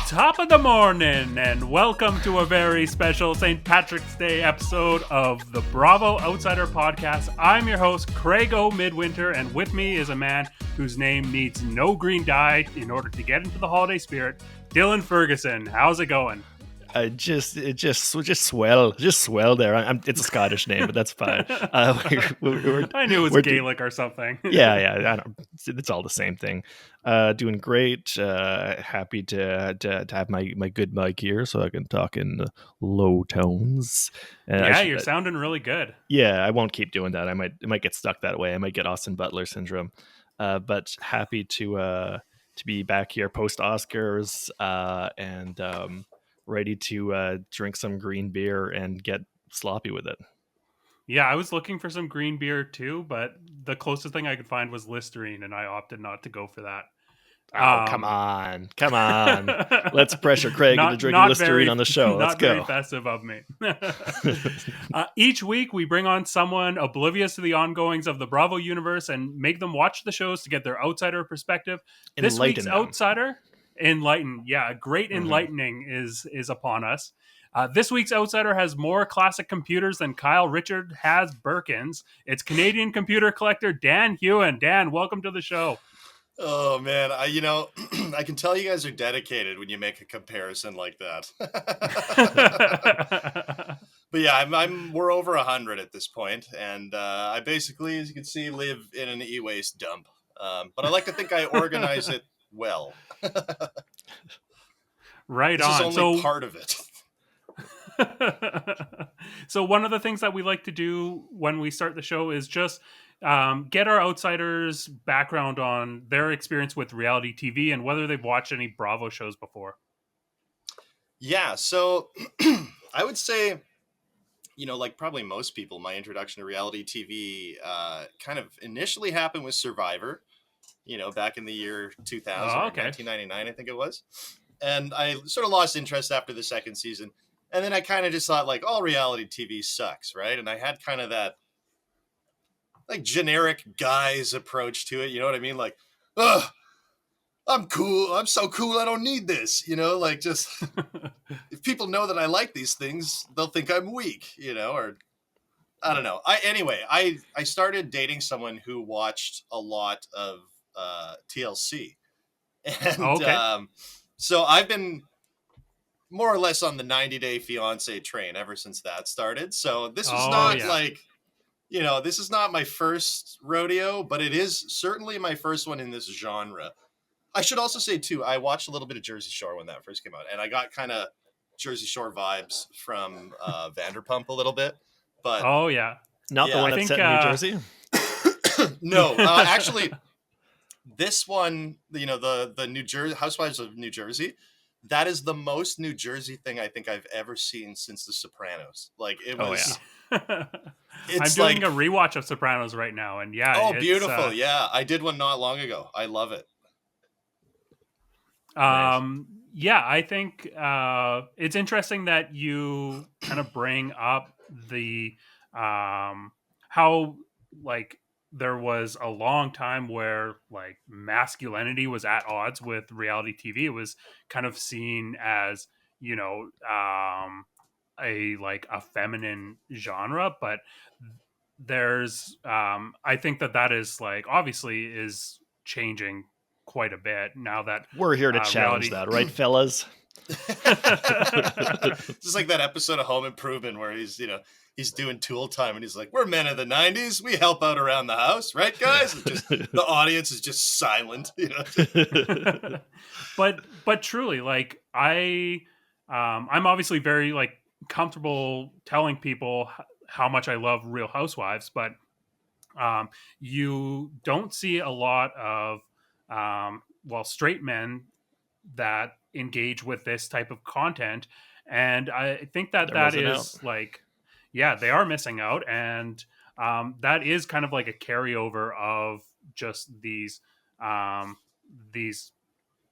Top of the morning, and welcome to a very special St. Patrick's Day episode of the Bravo Outsider Podcast. I'm your host, Craig O. Midwinter, and with me is a man whose name needs no green dye in order to get into the holiday spirit, Dylan Ferguson. How's it going? Just swell there. It's a Scottish name, but that's fine. I knew it was Gaelic or something. Yeah. It's all the same thing. Doing great. Happy to have my good mic here, so I can talk in low tones. You're sounding really good. Yeah, I won't keep doing that. It might get stuck that way. I might get Austin Butler syndrome. But happy to be back here post Oscars and ready to drink some green beer and get sloppy with it. Yeah, I was looking for some green beer too, but the closest thing I could find was Listerine, and I opted not to go for that. Oh, come on. Let's pressure Craig into drinking Listerine on the show. Let's go. Not very festive of me. Each week, we bring on someone oblivious to the ongoings of the Bravo universe and make them watch the shows to get their outsider perspective. This week's outsider... Enlighten. Yeah, great enlightening is upon us. This week's outsider has more classic computers than Kyle Richard has Birkins. It's Canadian computer collector Dan Huen. Dan, welcome to the show. Oh man, I can tell you guys are dedicated when you make a comparison like that. But yeah, we're over 100 at this point, and I basically, as you can see, live in an e-waste dump. But I like to think I organize it well. Right this on. Is only part of it. So one of the things that we like to do when we start the show is just get our outsiders' background on their experience with reality TV and whether they've watched any Bravo shows before. Yeah, so I would say, like probably most people, my introduction to reality TV kind of initially happened with Survivor. Back in the year 2000, 1999, I think it was. And I sort of lost interest after the second season. And then I kind of just thought, like, all reality TV sucks, right? And I had kind of that, like, generic guy's approach to it. You know what I mean? Like, ugh, I'm cool. I'm so cool. I don't need this. Like, just, if people know that I like these things, they'll think I'm weak, or... I don't know. I started dating someone who watched a lot of TLC, and so I've been more or less on the 90-day fiance train ever since that started. So this was this is not my first rodeo, but it is certainly my first one in this genre. I should also say too, I watched a little bit of Jersey Shore when that first came out, and I got kind of Jersey Shore vibes from Vanderpump a little bit. But not the one that's set in New Jersey. No, actually, this one, the New Jersey Housewives of New Jersey, that is the most New Jersey thing I think I've ever seen since The Sopranos. Like it was. I'm doing a rewatch of Sopranos right now, and oh, beautiful! Yeah, I did one not long ago. I love it. Nice. Yeah, I think it's interesting that you kind of bring up the how like there was a long time where like masculinity was at odds with reality TV. It was kind of seen as a feminine genre, but there's I think that is like obviously is changing quite a bit now that we're here to challenge that, right, fellas? Just like that episode of Home Improvement where he's doing tool time and he's like, we're men of the 90s, we help out around the house, right guys? And just the audience is just silent. But truly, like I'm obviously very like comfortable telling people how much I love Real Housewives, but you don't see a lot of straight men that engage with this type of content, and I think that is out. Like, yeah, they are missing out, and that is kind of like a carryover of just these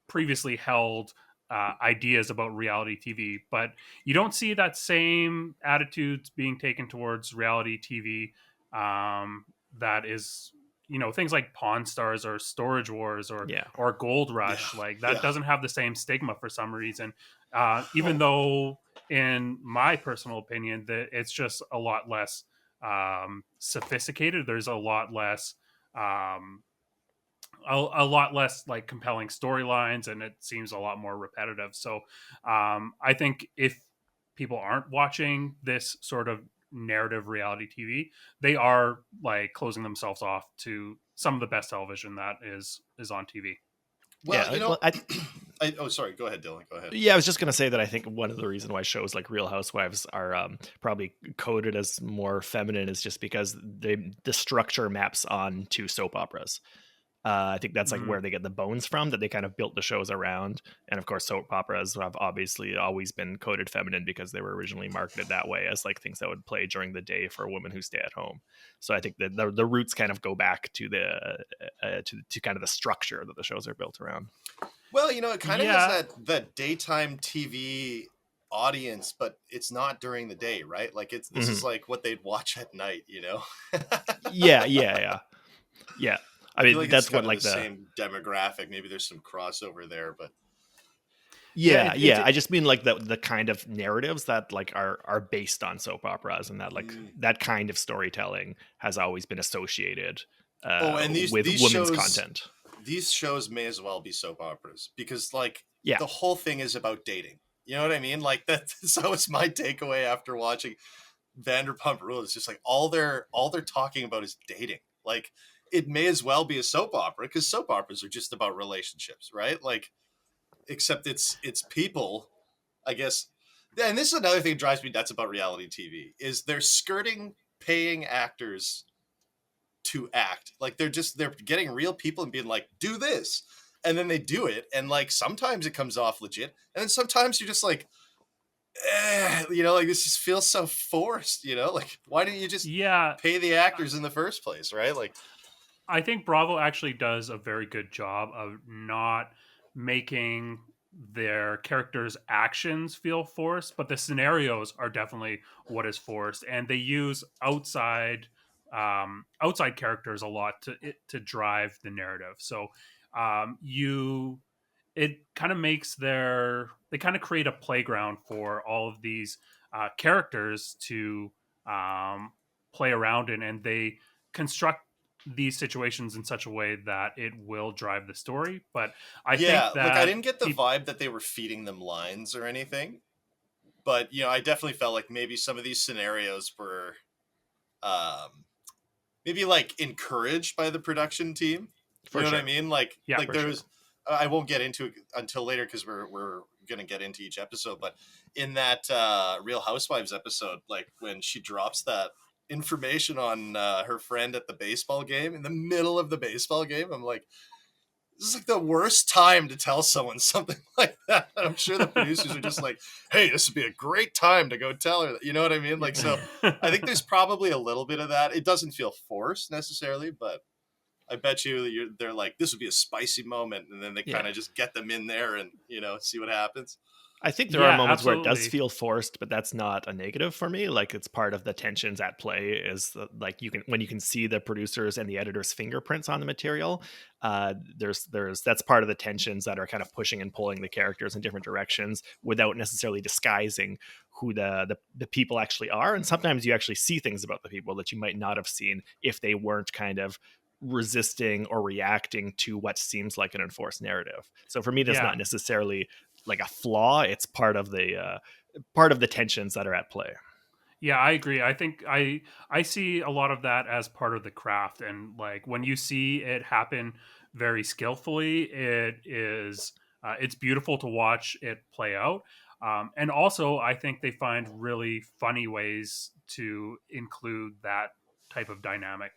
previously held ideas about reality TV, but you don't see that same attitudes being taken towards reality TV that is things like Pawn Stars or Storage Wars or Yeah. or Gold Rush, like that doesn't have the same stigma for some reason. Even though, in my personal opinion, that it's just a lot less sophisticated. There's a lot less. A lot less like compelling storylines, and it seems a lot more repetitive. So I think if people aren't watching this sort of narrative reality TV, they are like closing themselves off to some of the best television that is on TV. Well, Yeah, you know, well, sorry, go ahead, Dylan. Go ahead. Yeah, I was just gonna say that I think one of the reasons why shows like Real Housewives are probably coded as more feminine is just because the structure maps on to soap operas. I think that's like where they get the bones from, that they kind of built the shows around. And of course, soap operas have obviously always been coded feminine because they were originally marketed that way as like things that would play during the day for women who stay at home. So I think that the roots kind of go back to the to kind of the structure that the shows are built around. Well, it kind of has that daytime TV audience, but it's not during the day, right? Like this is like what they'd watch at night, Yeah. I mean, like that's it's kind what of like the same demographic. Maybe there's some crossover there, but yeah. I just mean like the kind of narratives that like are based on soap operas, and that like that kind of storytelling has always been associated and these women's shows, content. These shows may as well be soap operas because like the whole thing is about dating. You know what I mean? Like so it's my takeaway after watching Vanderpump Rules. It's just like all they're talking about is dating. Like it may as well be a soap opera because soap operas are just about relationships, right? Like, except it's people, I guess. And this is another thing that drives me nuts about reality TV is they're skirting paying actors to act. Like they're getting real people and being like, do this. And then they do it. And like, sometimes it comes off legit. And then sometimes you're just like, like this just feels so forced, like why didn't you just pay the actors in the first place, right? Like I think Bravo actually does a very good job of not making their characters' actions feel forced, but the scenarios are definitely what is forced, and they use outside characters a lot to drive the narrative. So it kind of makes they kind of create a playground for all of these characters to play around in, and they construct these situations in such a way that it will drive the story. But I think that like I didn't get the vibe that they were feeding them lines or anything, but I definitely felt like maybe some of these scenarios were maybe like encouraged by the production team. You know what I mean? Like there's I won't get into it until later because we're gonna get into each episode, but in that Real Housewives episode, like when she drops that information on her friend at the baseball game in the middle of the baseball game, I'm like, this is like the worst time to tell someone something like that. And I'm sure the producers are just like, hey, this would be a great time to go tell her that. You know what I mean? Like, so I think there's probably a little bit of that. It doesn't feel forced necessarily, but I bet you they're like, this would be a spicy moment. And then they kind of just get them in there and, see what happens. I think there are moments where it does feel forced, but that's not a negative for me. Like it's part of the tensions at play is like when you can see the producers and the editors' fingerprints on the material. That's part of the tensions that are kind of pushing and pulling the characters in different directions without necessarily disguising who the people actually are. And sometimes you actually see things about the people that you might not have seen if they weren't kind of resisting or reacting to what seems like an enforced narrative. So for me, that's not necessarily like a flaw. It's part of the tensions that are at play. Yeah, I agree. I think I see a lot of that as part of the craft, and like when you see it happen very skillfully, it's beautiful to watch it play out. And also, I think they find really funny ways to include that type of dynamic.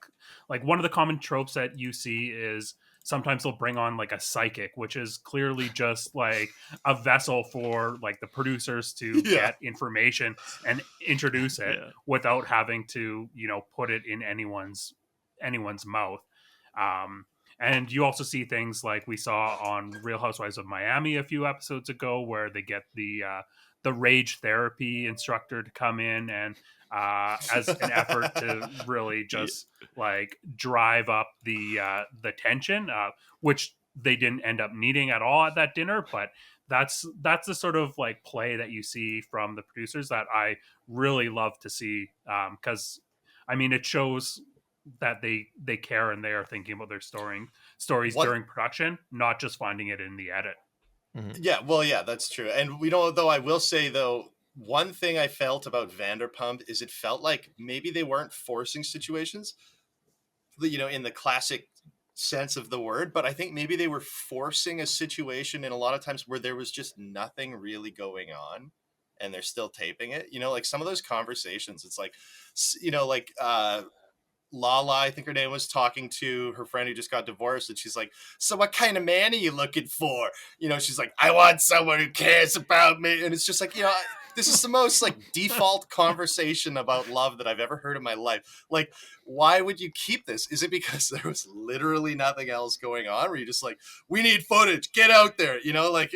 Like one of the common tropes that you see is sometimes they'll bring on like a psychic, which is clearly just like a vessel for like the producers to get information and introduce it without having to, put it in anyone's mouth. And you also see things like we saw on Real Housewives of Miami a few episodes ago, where they get the the rage therapy instructor to come in and as an effort to really just like drive up the tension, which they didn't end up needing at all at that dinner. But that's the sort of like play that you see from the producers that I really love to see, because I mean it shows that they care and they are thinking about their stories during production, not just finding it in the edit. Yeah, well, yeah, that's true. And we don't, though I will say though, one thing I felt about Vanderpump is it felt like maybe they weren't forcing situations, in the classic sense of the word, but I think maybe they were forcing a situation in a lot of times where there was just nothing really going on and they're still taping it. Like some of those conversations, it's like, Lala, I think her name, was talking to her friend who just got divorced, and she's like, "So what kind of man are you looking for?" She's like, "I want someone who cares about me," and it's just like, this is the most like default conversation about love that I've ever heard in my life. Like, why would you keep this? Is it because there was literally nothing else going on? Where you just like, we need footage, get out there, like.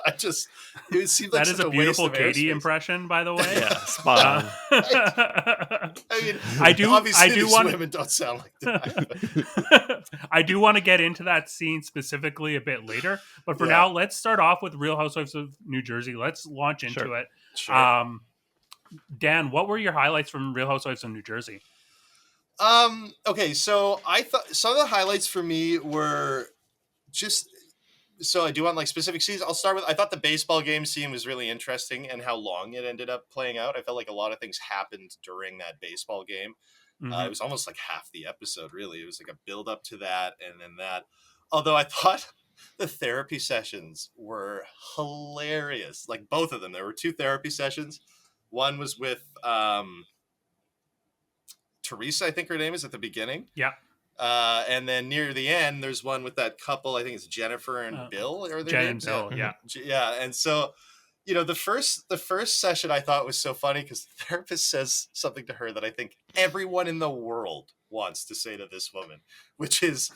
It seems like that is a beautiful Katie impression, by the way. Yeah, spot on. I mean, I do want women don't sound like that. I do want to get into that scene specifically a bit later, but for now, let's start off with Real Housewives of New Jersey. Let's launch into it. Sure. Dan, what were your highlights from Real Housewives of New Jersey? Okay, so I thought some of the highlights for me were just. So I do want like specific scenes. I'll start with, I thought the baseball game scene was really interesting and how long it ended up playing out. I felt like a lot of things happened during that baseball game. Mm-hmm. It was almost like half the episode, really. It was like a build up to that and then that. Although I thought the therapy sessions were hilarious. Like both of them. There were 2 therapy sessions. One was with Teresa, I think her name is, at the beginning. Yeah. And then near the end, there's one with that couple. I think it's Jennifer and Bill, or their Jen names. And Bill, yeah. Yeah. And so, the first session I thought was so funny because the therapist says something to her that I think everyone in the world wants to say to this woman, which is,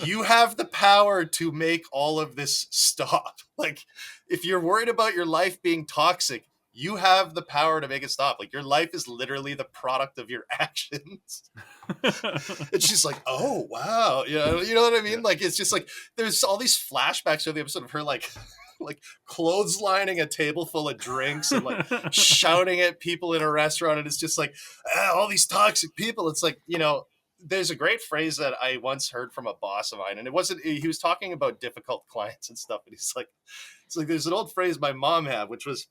you have the power to make all of this stop. Like, if you're worried about your life being toxic, you have the power to make it stop. Like, your life is literally the product of your actions. And she's like, oh, wow. You know what I mean? Yeah. Like, it's just like, there's all these flashbacks of the episode of her, like clotheslining a table full of drinks and like shouting at people in a restaurant. And it's just like, all these toxic people. It's like, there's a great phrase that I once heard from a boss of mine. And he was talking about difficult clients and stuff. And he's like, it's like, there's an old phrase my mom had, which was,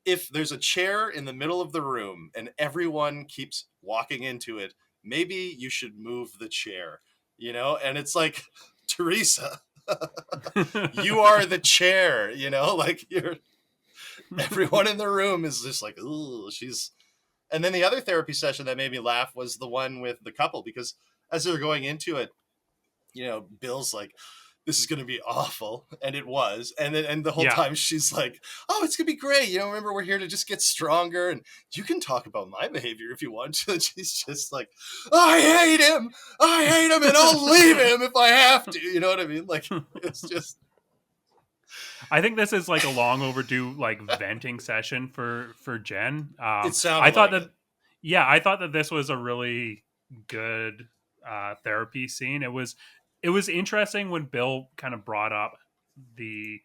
if there's a chair in the middle of the room and everyone keeps walking into it, maybe you should move the chair, And it's like, Teresa, you are the chair, like everyone in the room is just like, ooh, and then the other therapy session that made me laugh was the one with the couple, because as they're going into it, Bill's like, this is going to be awful. And it was. And the whole time she's like, oh, it's going to be great. Remember, we're here to just get stronger. And you can talk about my behavior if you want to. And she's just like, I hate him. And I'll leave him if I have to. You know what I mean? Like, it's just. I think this is like a long overdue, like venting session for Jen. It sounded I thought that this was a really good therapy scene. It was interesting when Bill kind of brought up the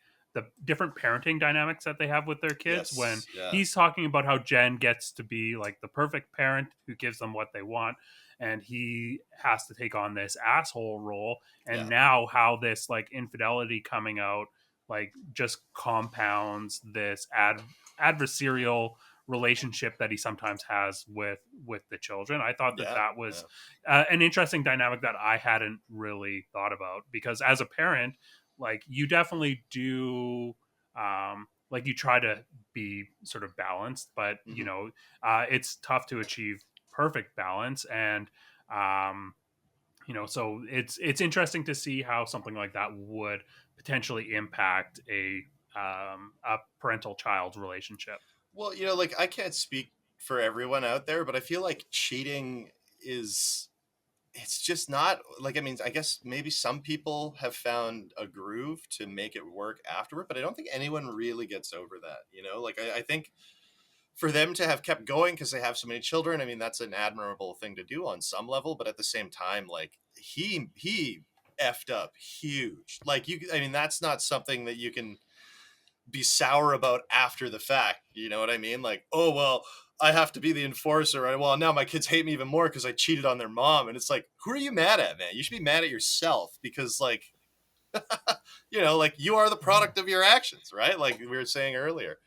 different parenting dynamics that they have with their kids. Yes, when he's talking about how Jen gets to be like the perfect parent who gives them what they want, and he has to take on this asshole role. And now how this like infidelity coming out like just compounds this adversarial relationship that he sometimes has with the children. I thought that was an interesting dynamic that I hadn't really thought about, because as a parent, like you definitely do, like you try to be sort of balanced, but it's tough to achieve perfect balance. And, so it's interesting to see how something like that would potentially impact a parental child relationship. Well, like I can't speak for everyone out there, but I feel like cheating is it's just not like, I mean, I guess maybe some people have found a groove to make it work afterward, but I don't think anyone really gets over that, you know? Like, I think for them to have kept going because they have so many children, I mean, that's an admirable thing to do on some level, but at the same time, like, he effed up huge. Like, I mean, that's not something that you can be sour about after the fact. You know what I mean? Like, oh, well, I have to be the enforcer. Right? Well, now my kids hate me even more because I cheated on their mom. And it's like, who are you mad at, man? You should be mad at yourself because, like, you know, like, you are the product of your actions, right? Like we were saying earlier.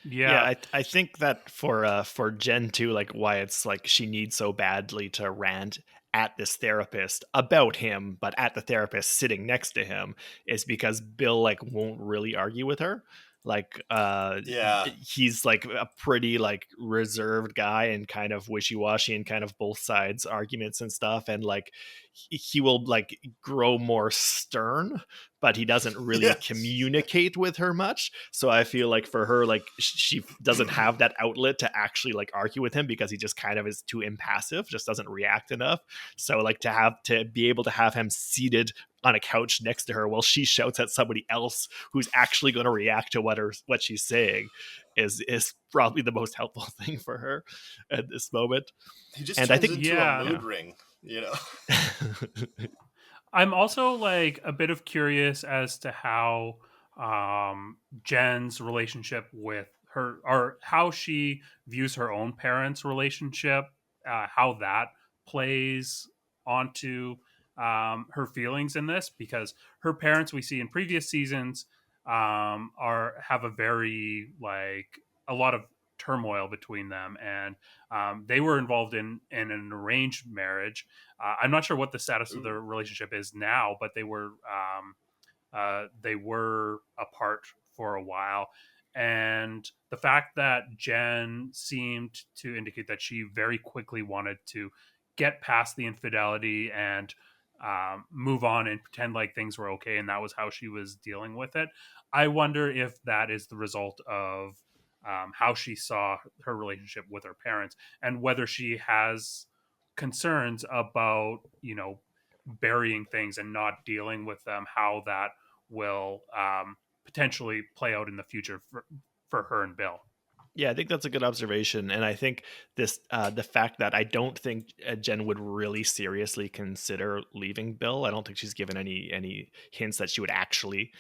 Yeah, I think that for Jen too, like why it's like she needs so badly to rant at this therapist about him, but at the therapist sitting next to him is because Bill like won't really argue with her. Like Yeah. he's like a pretty like reserved guy and kind of wishy-washy and kind of both sides arguments and stuff, and like he will like grow more stern, but he doesn't really Yes. communicate with her much. So I feel like for her, like she doesn't have that outlet to actually like argue with him because he just kind of is too impassive, just doesn't react enough. So like to be able to have him seated on a couch next to her while she shouts at somebody else who's actually going to react to what she's saying is probably the most helpful thing for her at this moment. He just And turns I think into a mood ring, you know. I'm also like a bit of curious as to how Jen's relationship with her, or how she views her own parents' relationship, how that plays onto her feelings in this, because her parents we see in previous seasons are have a very like a lot of turmoil between them, and they were involved in an arranged marriage. I'm not sure what the status of their relationship is now, but they were apart for a while. And the fact that Jen seemed to indicate that she very quickly wanted to get past the infidelity and move on and pretend like things were okay, and that was how she was dealing with it. I wonder if that is the result of how she saw her relationship with her parents, and whether she has concerns about, you know, burying things and not dealing with them, how that will potentially play out in the future for her and Bill. Yeah, I think that's a good observation, and I think this the fact that I don't think Jen would really seriously consider leaving Bill. I don't think she's given any hints that she would actually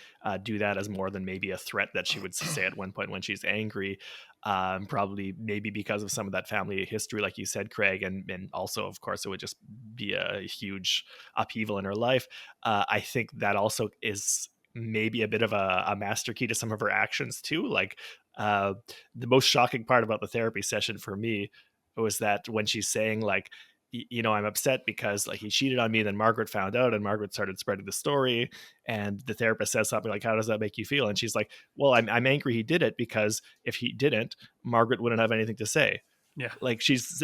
do that, as more than maybe a threat that she would say at one point when she's angry. Probably maybe because of some of that family history, like you said, Craig, and also of course it would just be a huge upheaval in her life. I think that also is maybe a bit of a master key to some of her actions too, like. The most shocking part about the therapy session for me was that when she's saying like, you know, I'm upset because like he cheated on me, then Margaret found out and Margaret started spreading the story, and the therapist says something like, how does that make you feel? And she's like, well, I'm angry he did it, because if he didn't, Margaret wouldn't have anything to say. Yeah. Like she's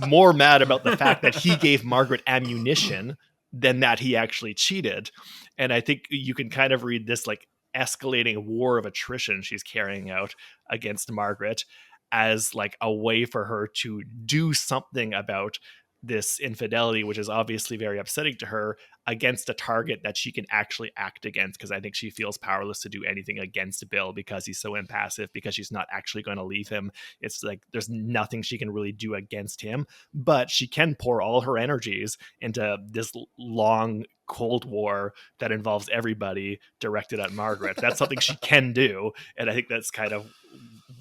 more mad about the fact that he gave Margaret ammunition than that he actually cheated. And I think you can kind of read this like escalating war of attrition she's carrying out against Margaret as like a way for her to do something about this infidelity, which is obviously very upsetting to her, against a target that she can actually act against, because I think she feels powerless to do anything against Bill because he's so impassive, because she's not actually going to leave him. It's like there's nothing she can really do against him, but she can pour all her energies into this long Cold War that involves everybody directed at Margaret. That's something she can do, and I think that's kind of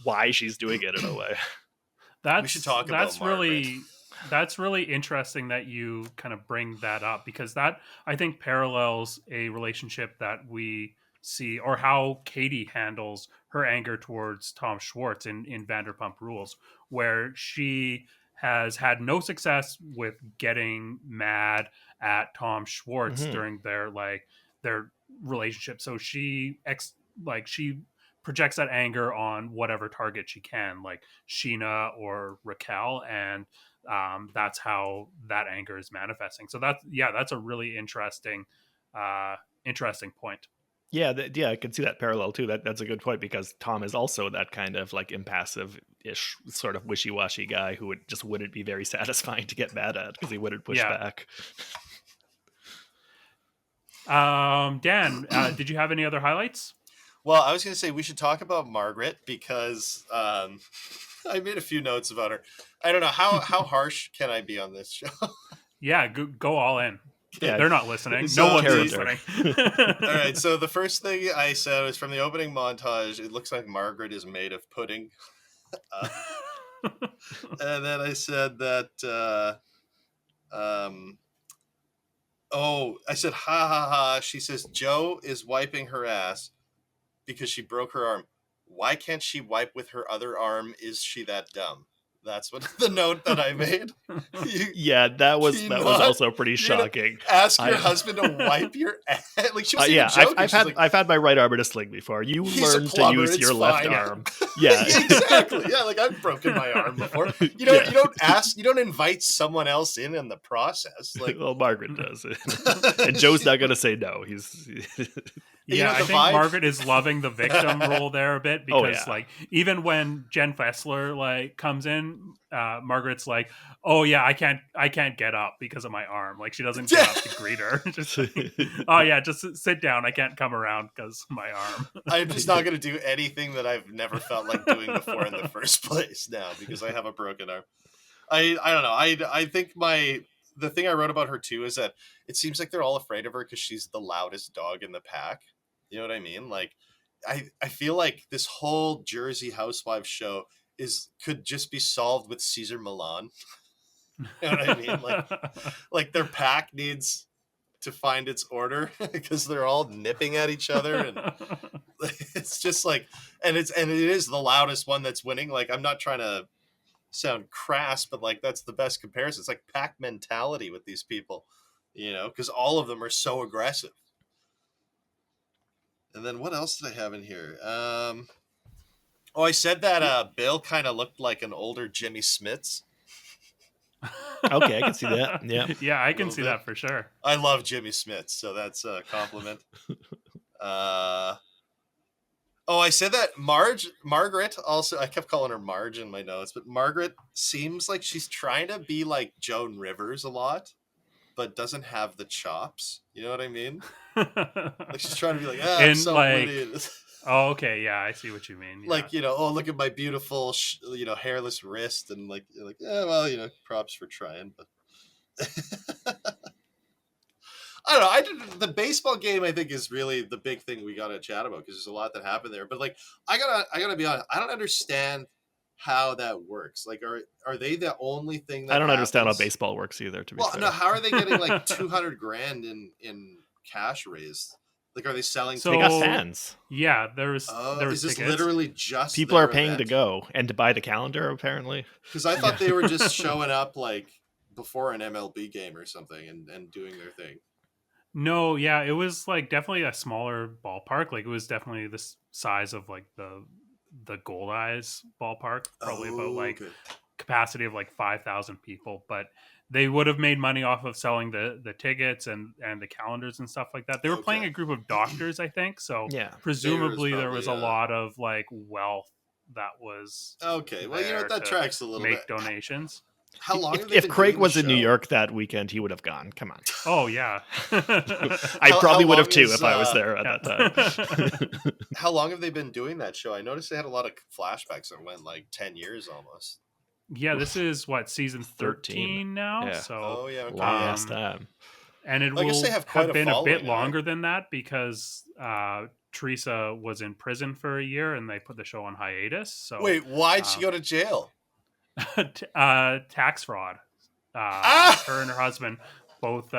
why she's doing it in a way. We should talk about really that's really interesting that you kind of bring that up, because that, I think, parallels a relationship that we see, or how Katie handles her anger towards Tom Schwartz in Vanderpump Rules, where she has had no success with getting mad at Tom Schwartz during their relationship. So she projects that anger on whatever target she can, like Sheena or Raquel, and that's how that anger is manifesting. So that's a really interesting point. Yeah, I can see that parallel too. That's a good point, because Tom is also that kind of like impassive-ish, sort of wishy-washy guy who wouldn't be very satisfying to get mad at because he wouldn't push back. Dan, did you have any other highlights? Well, I was going to say we should talk about Margaret, because I made a few notes about her. I don't know how harsh can I be on this show. Yeah, go all in. Yeah, they're not listening. So No one's character. listening. All right. So the first thing I said was from the opening montage. It looks like Margaret is made of pudding. And then I said that. I said ha ha ha. She says Joe is wiping her ass because she broke her arm. Why can't she wipe with her other arm? Is she that dumb? That's what the note that I made. That was also pretty shocking. Ask your husband to wipe your ass. Like, she was even joking. I've had my right arm in a sling before. You learn to use your left arm. Yeah, exactly. Yeah, like I've broken my arm before. You don't invite someone else in the process. Like, well, Margaret does, and Joe's not going to say no. I think Margaret is loving the victim role there a bit, because like even when Jen Fessler like comes in, Margaret's like, "Oh yeah, I can't get up because of my arm." Like she doesn't get up to greet her. Just just sit down. I can't come around because of my arm. I'm just not going to do anything that I've never felt like doing before in the first place now, because I have a broken arm. I don't know. I think the thing I wrote about her too is that it seems like they're all afraid of her because she's the loudest dog in the pack. You know what I mean? Like, I feel like this whole Jersey Housewives show could just be solved with Caesar Milan. You know what I mean? Like their pack needs to find its order because they're all nipping at each other, and it's just like, and it is the loudest one that's winning. Like, I'm not trying to sound crass, but like that's the best comparison. It's like pack mentality with these people, because all of them are so aggressive. And then what else did I have in here? I said that Bill kind of looked like an older Jimmy Smits. Okay, I can see that. Yeah. Yeah, I can see that for sure. I love Jimmy Smits, so that's a compliment. I said that Margaret also, I kept calling her Marge in my notes, but Margaret seems like she's trying to be like Joan Rivers a lot, but doesn't have the chops. You know what I mean? Like she's trying to be like, I'm so witty. Oh, okay, yeah, I see what you mean. Yeah. Like, look at my beautiful, hairless wrist, and like, props for trying, but I don't know. The baseball game, I think, is really the big thing we got to chat about, because there's a lot that happened there. But like, I gotta be honest, I don't understand how that works. Like, are they the only thing that I don't understand how baseball works either, to be fair. No, how are they getting like $200,000 in cash raised? Like, are they selling? So they got fans. Yeah, there was is this tickets? Literally just people are paying to go and to buy the calendar, apparently? Because I thought they were just showing up like before an MLB game or something and doing their thing. No, yeah, it was like definitely a smaller ballpark. Like it was definitely the size of like the Gold Eyes ballpark, probably about like capacity of like 5,000 people, but they would have made money off of selling the tickets and the calendars and stuff like that. They were playing a group of doctors, I think. So presumably there was a lot of like wealth that was okay. Well, that tracks a little bit. Make donations. How long? If Craig was in New York that weekend, he would have gone. Come on. Oh yeah. I probably would have too if I was there at that time. How long have they been doing that show? I noticed they had a lot of flashbacks that went like 10 years almost. Yeah, this is season 13 now. Yeah. So long time. And it will have been a bit longer than that because Teresa was in prison for a year and they put the show on hiatus. So wait, why'd she go to jail? Tax fraud. Her and her husband both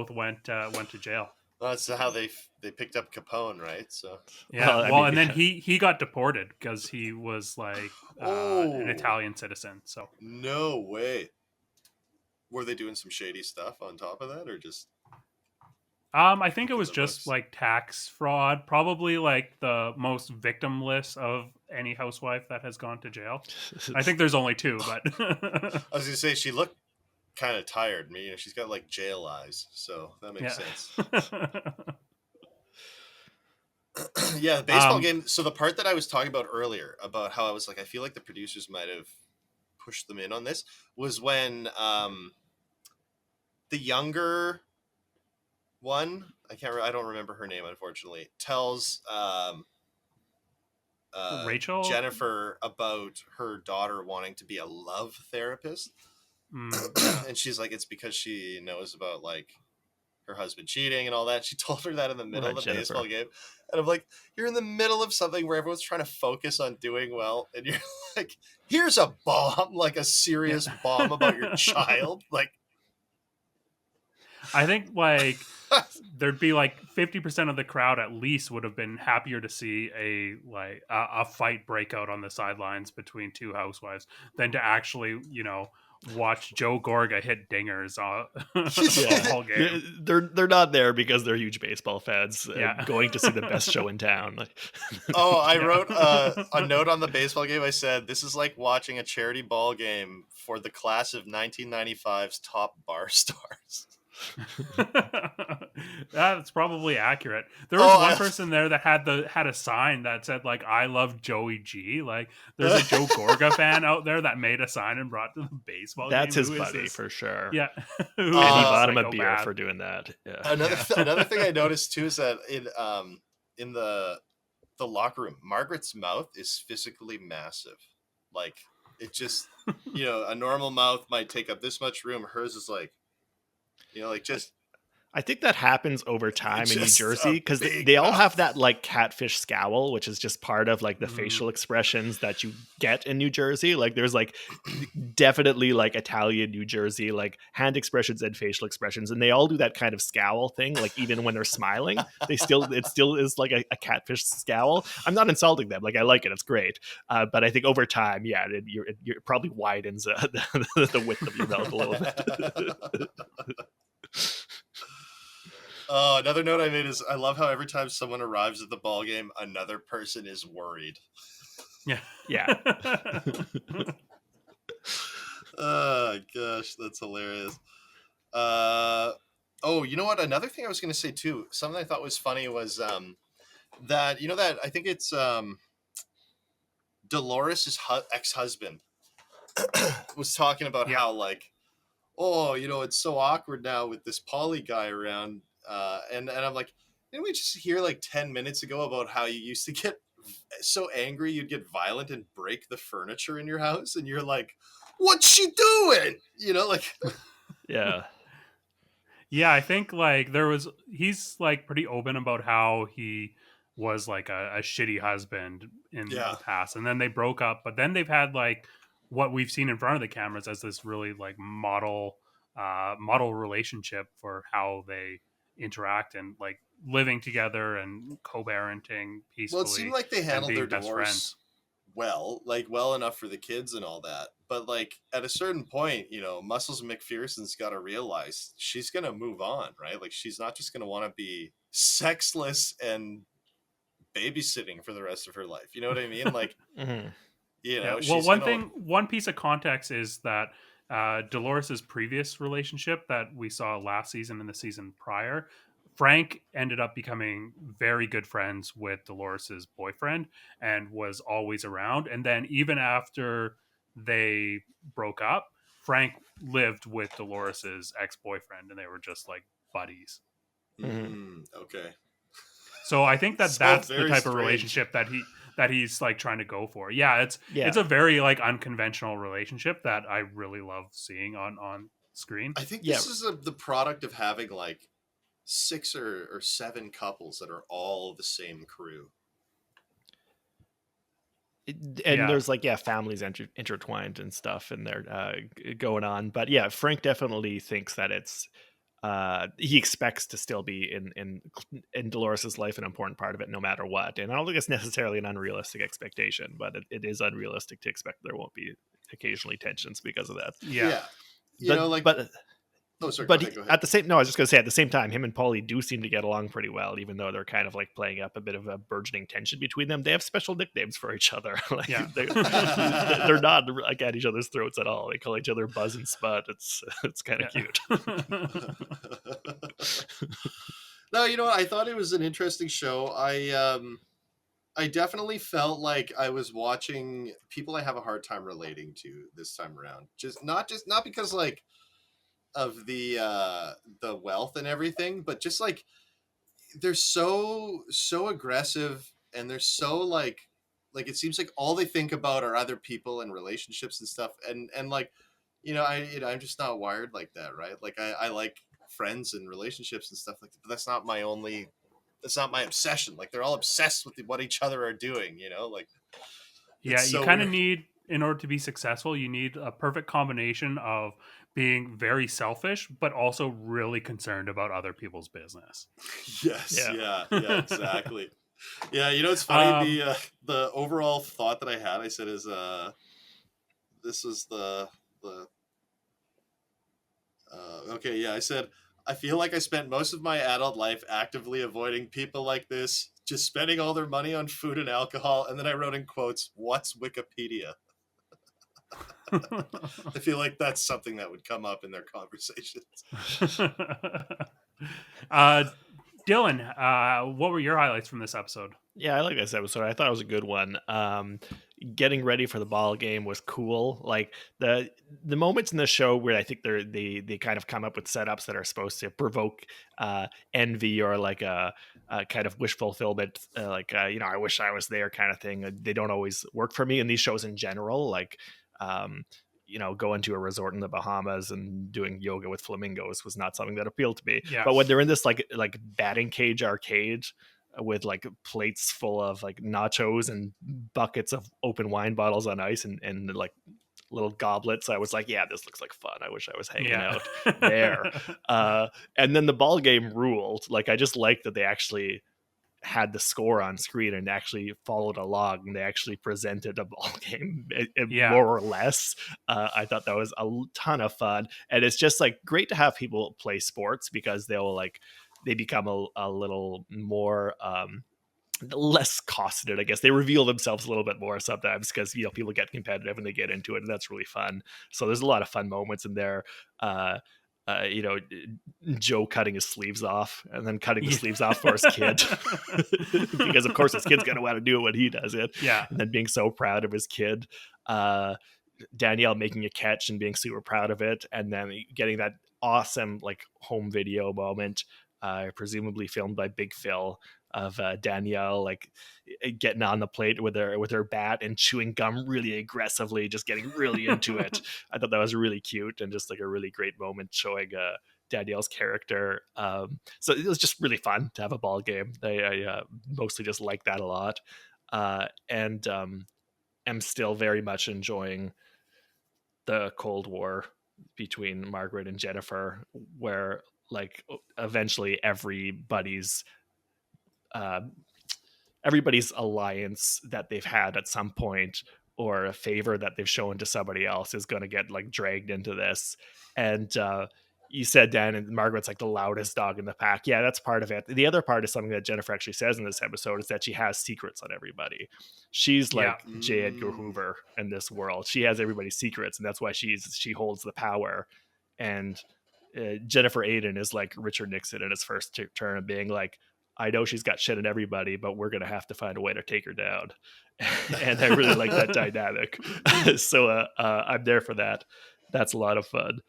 went to jail. Well, that's how they picked up Capone, right? So yeah. And then he got deported because he was like an Italian citizen. So no way. Were they doing some shady stuff on top of that, or just? I think it was just like tax fraud, probably like the most victimless of any housewife that has gone to jail. I think there's only two, but I was gonna say she looked kind of tired. She's got like jail eyes, so that makes sense. Yeah, the baseball game. So the part that I was talking about earlier about how I was like, I feel like the producers might have pushed them in on this was when the younger one, I don't remember her name, unfortunately, tells Rachel? Jennifer about her daughter wanting to be a love therapist. And she's like, it's because she knows about like her husband cheating and all that. She told her that in the middle of the baseball game. And I'm like, you're in the middle of something where everyone's trying to focus on doing well. And you're like, here's a bomb, like a serious bomb about your child. Like, I think like there'd be like 50% of the crowd at least would have been happier to see a fight break out on the sidelines between two housewives than to actually, watch Joe Gorga hit dingers all game. They're not there because they're huge baseball fans going to see the best show in town. I wrote a note on the baseball game. I said, this is like watching a charity ball game for the class of 1995's top bar stars. That's probably accurate. There was one person there that had a sign that said like I love Joey G. Like there's a Joe Gorga fan out there that made a sign and brought to the baseball That's game. his buddy for sure. Yeah. And he bought him a beer for doing that. Yeah. Another thing I noticed too is that in the locker room, Margaret's mouth is physically massive. Like it just a normal mouth might take up this much room. Hers is like just. I think that happens over time in New Jersey because they all have that like catfish scowl, which is just part of like the facial expressions that you get in New Jersey. Like there's like definitely like Italian New Jersey, like hand expressions and facial expressions. And they all do that kind of scowl thing. Like even when they're smiling, it still is like a catfish scowl. I'm not insulting them. Like I like it. It's great. But I think over time, it probably widens the width of your mouth a little bit. Another note I made is I love how every time someone arrives at the ball game, another person is worried. Yeah. Oh gosh, that's hilarious. You know what? Another thing I was going to say too, something I thought was funny was that that I think it's Dolores' ex-husband was talking about how like, it's so awkward now with this Polly guy around. And I'm like, didn't we just hear like 10 minutes ago about how you used to get so angry you'd get violent and break the furniture in your house? And you're like, what's she doing? Yeah, I think like he's like pretty open about how he was like a shitty husband in the past. And then they broke up, but then they've had like what we've seen in front of the cameras as this really like model relationship for how they interact and like living together and co-parenting peacefully. Well, it seemed like they handled their divorce well enough for the kids and all that. But like at a certain point, Muscles McPherson's got to realize she's going to move on, right? Like she's not just going to want to be sexless and babysitting for the rest of her life. You know what I mean? Like, one piece of context is that Dolores's previous relationship that we saw last season and the season prior, Frank ended up becoming very good friends with Dolores's boyfriend and was always around. And then even after they broke up, Frank lived with Dolores's ex-boyfriend and they were just like buddies. Okay. So I think that's the type of relationship that he's like trying to go for. It's a very like unconventional relationship that I really love seeing on screen. I think this is the product of having like 6 or 7 couples that are all the same crew. There's like families intertwined and stuff and they're going on. But Frank definitely thinks that it's he expects to still be in Dolores's life an important part of it no matter what. And I don't think it's necessarily an unrealistic expectation, but it is unrealistic to expect there won't be occasionally tensions because of that. At the same, I was just going to say, at the same time, him and Paulie do seem to get along pretty well, even though they're kind of like playing up a bit of a burgeoning tension between them. They have special nicknames for each other. They're not like at each other's throats at all. They call each other Buzz and Spud. It's kind of cute. No, you know what? I thought it was an interesting show. I definitely felt like I was watching people I have a hard time relating to this time around. Just not because like of the wealth and everything, but just like they're so aggressive, and they're so like it seems like all they think about are other people and relationships and stuff, and like I'm just not wired like that, right? Like I like friends and relationships and stuff like that, but that's not my obsession. Like they're all obsessed with what each other are doing, like Yeah, it's you so kind of weird. need, in order to be successful, you need a perfect combination of being very selfish, but also really concerned about other people's business. Yes, Yeah. yeah, exactly. Yeah, it's funny. um, The overall thought that I had, I said, is this was the okay, yeah, I said, I feel like I spent most of my adult life actively avoiding people like this, just spending all their money on food and alcohol, and then I wrote in quotes, "What's Wikipedia?" I feel like that's something that would come up in their conversations. uh, Dylan, what were your highlights from this episode? Yeah, I like this episode. I thought it was a good one. Getting ready for the ball game was cool. Like the moments in the show where I think they kind of come up with setups that are supposed to provoke envy or like a kind of wish fulfillment, I wish I was there kind of thing. They don't always work for me in these shows in general. Like, um, going to a resort in the Bahamas and doing yoga with flamingos was not something that appealed to me. Yeah. But when they're in this like batting cage arcade with like plates full of like nachos and buckets of open wine bottles on ice and like little goblets, I was like, yeah, this looks like fun. I wish I was hanging out there. And then the ball game ruled. Like, I just liked that they actually had the score on screen and actually followed along, and they actually presented a ball game Yeah. more or less. I thought that was a ton of fun, and it's just like great to have people play sports because they become a little more less costed, I guess. They reveal themselves a little bit more sometimes because people get competitive and they get into it, and that's really fun. So there's a lot of fun moments in there. uh you know, Joe cutting his sleeves off and then cutting the sleeves off for his kid because of course his kid's gonna want to do it when he does it. Yeah. And then being so proud of his kid. Danielle making a catch and being super proud of it, and then getting that awesome like home video moment, presumably filmed by Big Phil, of Danielle like getting on the plate with her bat and chewing gum really aggressively, just getting really into it. I thought that was really cute and just like a really great moment showing Danielle's character. So it was just really fun to have a ball game. I mostly just like that a lot, and am still very much enjoying the Cold War between Margaret and Jennifer, where like eventually uh, everybody's alliance that they've had at some point or a favor that they've shown to somebody else is going to get like dragged into this. And you said, Dan, and Margaret's like the loudest dog in the pack. Yeah, that's part of it. The other part is something that Jennifer actually says in this episode, is that she has secrets on everybody. She's like J. Edgar Hoover in this world. She has everybody's secrets, and that's why she holds the power. And Jennifer Aiden is like Richard Nixon in his first term, being like, I know she's got shit in everybody, but we're going to have to find a way to take her down. And I really like that dynamic. So I'm there for that. That's a lot of fun.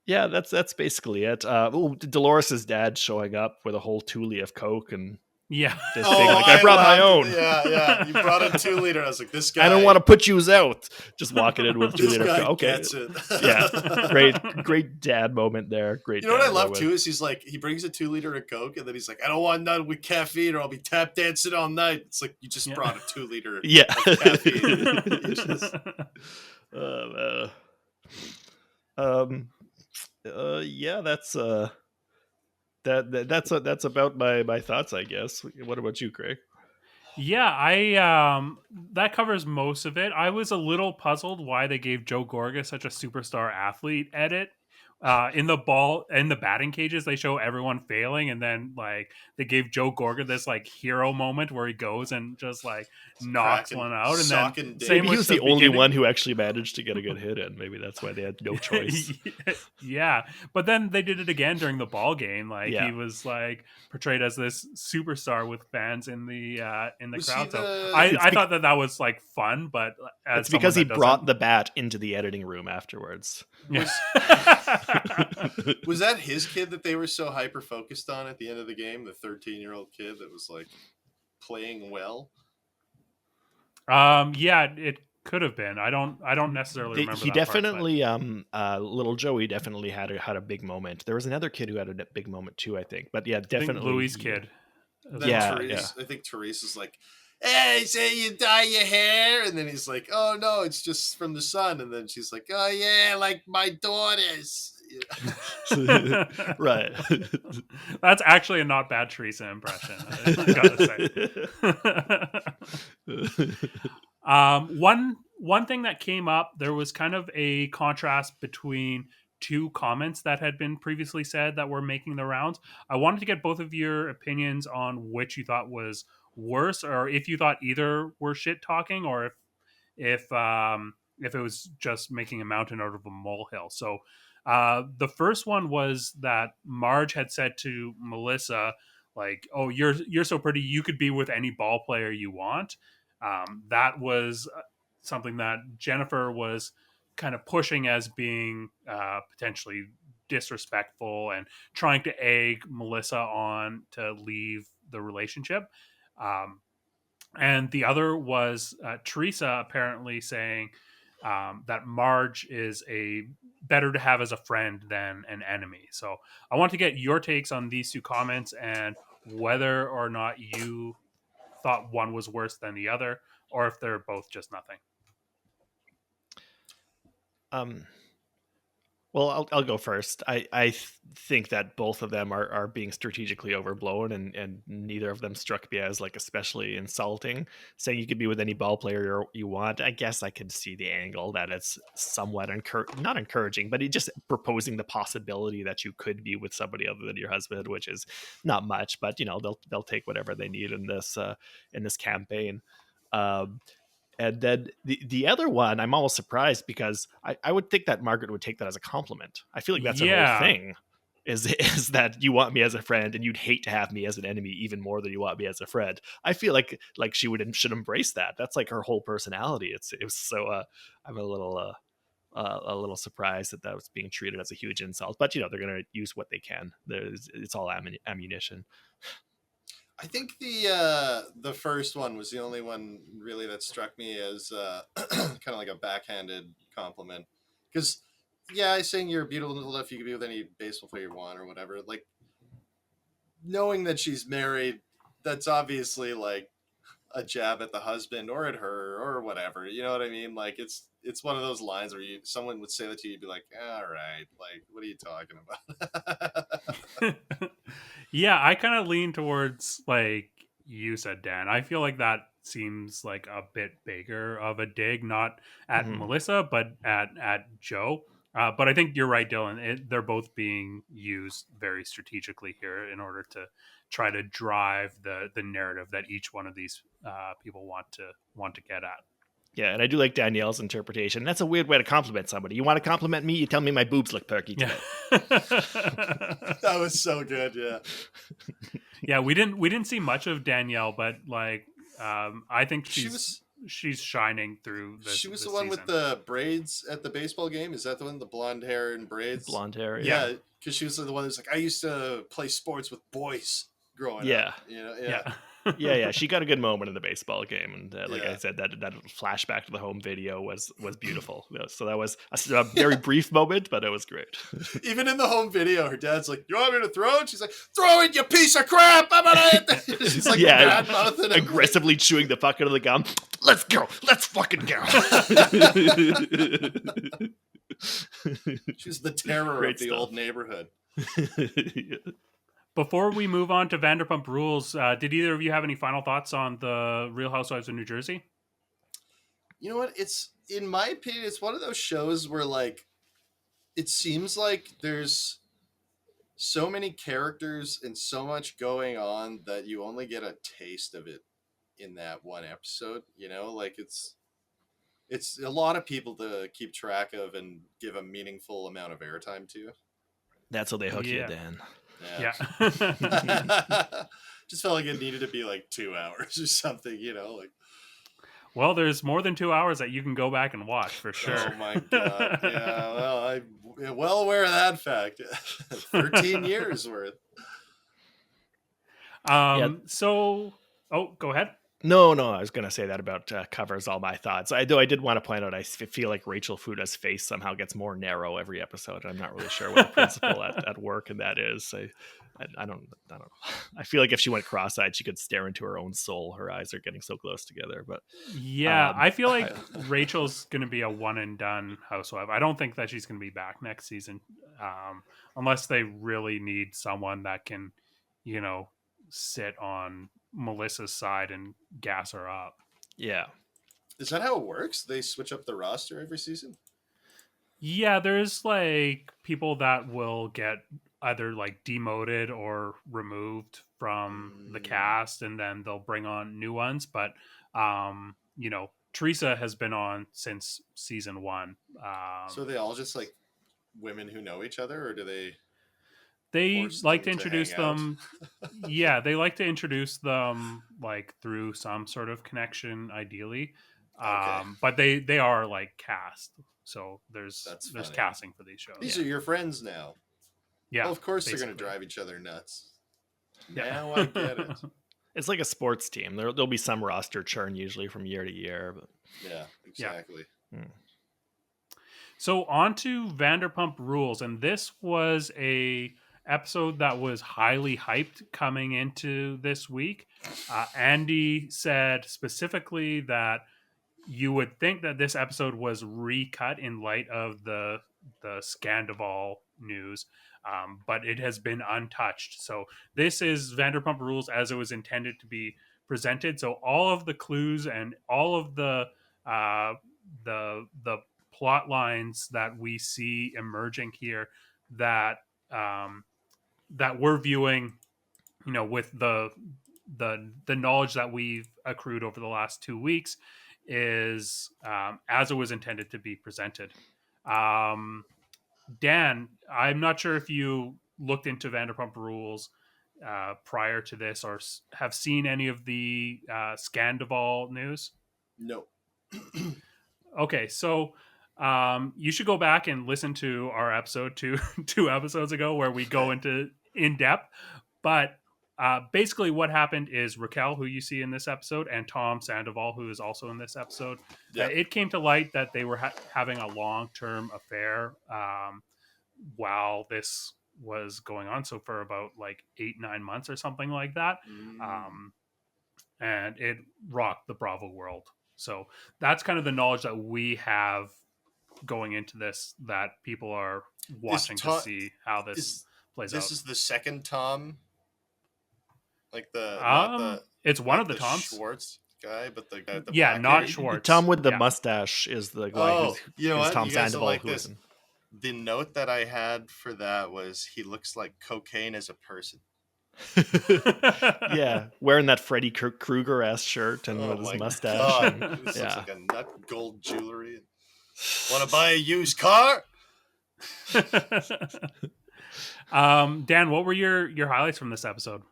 Yeah, that's basically it. Dolores' dad showing up with a whole 2 of Coke and Yeah. this thing like, I brought my own. Yeah. You brought a 2 liter. I was like, this guy. I don't want to put you out. Just walking in with 2 this liter. Guy Okay. Gets it. Yeah. Great dad moment there. Great. You know what I love too is he's like, he brings a 2 liter of Coke and then he's like, I don't want none with caffeine or I'll be tap dancing all night. It's like, you just brought a 2 liter of caffeine. Yeah, that's about my thoughts, I guess. What about you, Craig? Yeah, I that covers most of it. I was a little puzzled why they gave Joe Gorga such a superstar athlete edit in the batting cages, they show everyone failing, and then like they gave Joe Gorga this like hero moment where he goes and just like knocks one out, and then maybe he was the only one who actually managed to get a good hit in. Maybe that's why they had no choice. Yeah, but then they did it again during the ball game. Like he was like portrayed as this superstar with fans in the crowd. So I thought that was like fun, but it's because he brought the bat into the editing room afterwards. Was that his kid that they were so hyper focused on at the end of the game? The 13-year-old kid that was like playing well. Yeah, it could have been. I don't necessarily remember. He definitely, little Joey definitely had a big moment. There was another kid who had a big moment too, I think. But yeah, definitely Louis' kid. Therese, I think Therese is like, hey, say you dye your hair, and then he's like, oh no, it's just from the sun, and then she's like, oh yeah, like my daughters. Right. That's actually a not bad Teresa impression, I gotta say. One thing that came up, there was kind of a contrast between two comments that had been previously said that were making the rounds. I wanted to get both of your opinions on which you thought was worse, or if you thought either were shit talking, or if it was just making a mountain out of a molehill. So the first one was that Marge had said to Melissa, like, "Oh, you're so pretty, you could be with any ball player you want." That was something that Jennifer was kind of pushing as being potentially disrespectful and trying to egg Melissa on to leave the relationship. And the other was Teresa apparently saying that Marge is better to have as a friend than an enemy. So I want to get your takes on these two comments and whether or not you thought one was worse than the other, or if they're both just nothing. Well, I'll go first. I think that both of them are being strategically overblown, and neither of them struck me as like especially insulting. Saying you could be with any ball player you want, I guess I could see the angle that it's somewhat not encouraging, but it just proposing the possibility that you could be with somebody other than your husband, which is not much, but they'll take whatever they need in this campaign. And then the other one, I'm almost surprised because I would think that Margaret would take that as a compliment. I feel like that's the whole thing, is that you want me as a friend and you'd hate to have me as an enemy even more than you want me as a friend. I feel like she should embrace that. That's like her whole personality. It was so I'm a little surprised that was being treated as a huge insult. But they're going to use what they can. It's all ammunition. I think the first one was the only one really that struck me as kind of like a backhanded compliment. Because, yeah, saying you're beautiful enough, you could be with any baseball player you want or whatever. Like, knowing that she's married, that's obviously like a jab at the husband or at her or whatever. You know what I mean? Like, it's one of those lines where someone would say that to you, you'd be like, all right, like, what are you talking about? Yeah, I kind of lean towards like you said, Dan. I feel like that seems like a bit bigger of a dig, not at Melissa, but at Joe. But I think you're right, Dylan. They're both being used very strategically here in order to try to drive the narrative that each one of these people want to get at. Yeah, and I do like Danielle's interpretation. That's a weird way to compliment somebody. You want to compliment me? You tell me my boobs look perky today. Yeah. That was so good. Yeah. Yeah, we didn't see much of Danielle, but like I think she's shining through this. She was the one with the braids at the baseball game. Is that the one, the blonde hair and braids? Blonde hair. Yeah, because she was the one who's like, I used to play sports with boys growing up. Yeah. Yeah, she got a good moment in the baseball game, and I said, that flashback to the home video was beautiful. So that was a very brief moment, but it was great. Even in the home video, her dad's like, "You want me to throw it?" She's like, "Throw it, you piece of crap! I'm gonna hit that." She's like, bad-mouthing aggressively chewing the fuck out of the gum. Let's go. Let's fucking go. She's the terror of the old neighborhood. Before we move on to Vanderpump Rules, did either of you have any final thoughts on the Real Housewives of New Jersey? You know what? In my opinion, it's one of those shows where, like, it seems like there's so many characters and so much going on that you only get a taste of it in that one episode. Like it's a lot of people to keep track of and give a meaningful amount of airtime to. That's how they hook you, Dan. Yeah. Just felt like it needed to be like 2 hours or something, like. Well, there's more than 2 hours that you can go back and watch for sure. Oh my God. Yeah. Well, I'm well aware of that fact. 13 years worth. So, go ahead. No, I was going to say that about covers all my thoughts. I did want to point out, I feel like Rachel Fuda's face somehow gets more narrow every episode. I'm not really sure what the principle at work and that is. I don't know. I feel like if she went cross-eyed, she could stare into her own soul. Her eyes are getting so close together. But yeah, I feel like Rachel's going to be a one and done housewife. I don't think that she's going to be back next season, unless they really need someone that can, sit on Melissa's side and gas her up. Yeah. Is that how it works? They switch up the roster every season? Yeah, there's like people that will get either like demoted or removed from the cast, and then they'll bring on new ones. But Teresa has been on since season 1. So are they all just like women who know each other, or do they like to introduce them? Yeah, they like to introduce them like through some sort of connection, ideally. Okay. But they are like cast, so there's funny. casting for these shows. These are your friends now. Yeah, well, of course basically. They're going to drive each other nuts. Yeah. Now I get it. It's like a sports team. There'll be some roster churn usually from year to year. But yeah, exactly. Yeah. So on to Vanderpump Rules, and this was a episode that was highly hyped coming into this week. Andy said specifically that you would think that this episode was recut in light of the Scandival news, but it has been untouched. So this is Vanderpump Rules as it was intended to be presented. So all of the clues and all of the plot lines that we see emerging here that that we're viewing, with the knowledge that we've accrued over the last 2 weeks, is as it was intended to be presented. Dan, I'm not sure if you looked into Vanderpump Rules prior to this or have seen any of the Scandival news. No. Okay, so you should go back and listen to our episode two episodes ago where we go into in depth. But basically what happened is Raquel, who you see in this episode, and Tom Sandoval, who is also in this episode, it came to light that they were having a long-term affair while this was going on. So for about like 8-9 months or something like that. And it rocked the Bravo world. So that's kind of the knowledge that we have going into this, that people are watching to see how this plays out. This is the second Tom? Like it's one of the Toms. Schwartz guy, but the guy with the not hair. Schwartz. Tom with the mustache is the guy who's Tom you guys Sandoval. like this. The note that I had for that was he looks like cocaine as a person. Yeah, wearing that Freddy Krueger-esque shirt and with his mustache. This looks like a nut, gold jewelry. Want to buy a used car? Dan, what were your highlights from this episode?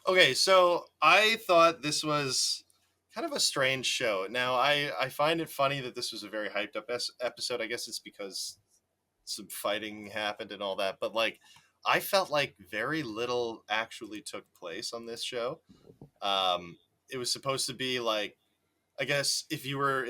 Okay, so I thought this was kind of a strange show. Now, I find it funny that this was a very hyped up episode. I guess it's because some fighting happened and all that. But, like, I felt like very little actually took place on this show. It was supposed to be, like, I guess if you were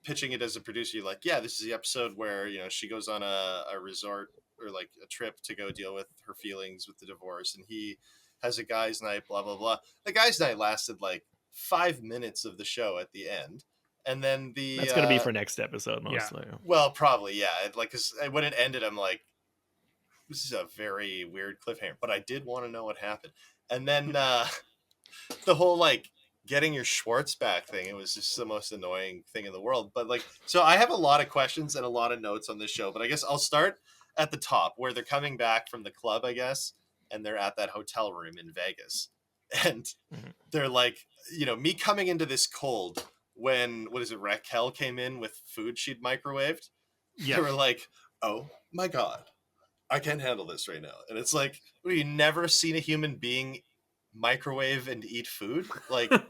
pitching it as a producer, you're like, yeah, this is the episode where, she goes on a resort or, like, a trip to go deal with her feelings with the divorce. And he has a guy's night, blah, blah, blah. The guy's night lasted like 5 minutes of the show at the end. And then that's going to be for next episode, mostly. Yeah. Well, probably, yeah. Cause when it ended, I'm like, this is a very weird cliffhanger, but I did want to know what happened. And then the whole, like, getting your Schwartz back thing, it was just the most annoying thing in the world. But, like, so I have a lot of questions and a lot of notes on this show, but I guess I'll start at the top where they're coming back from the club, I guess, and they're at that hotel room in Vegas. And they're like, me coming into this cold when, Raquel came in with food she'd microwaved. Yeah. They were like, oh my God, I can't handle this right now. And it's like, you never seen a human being microwave and eat food? Like, and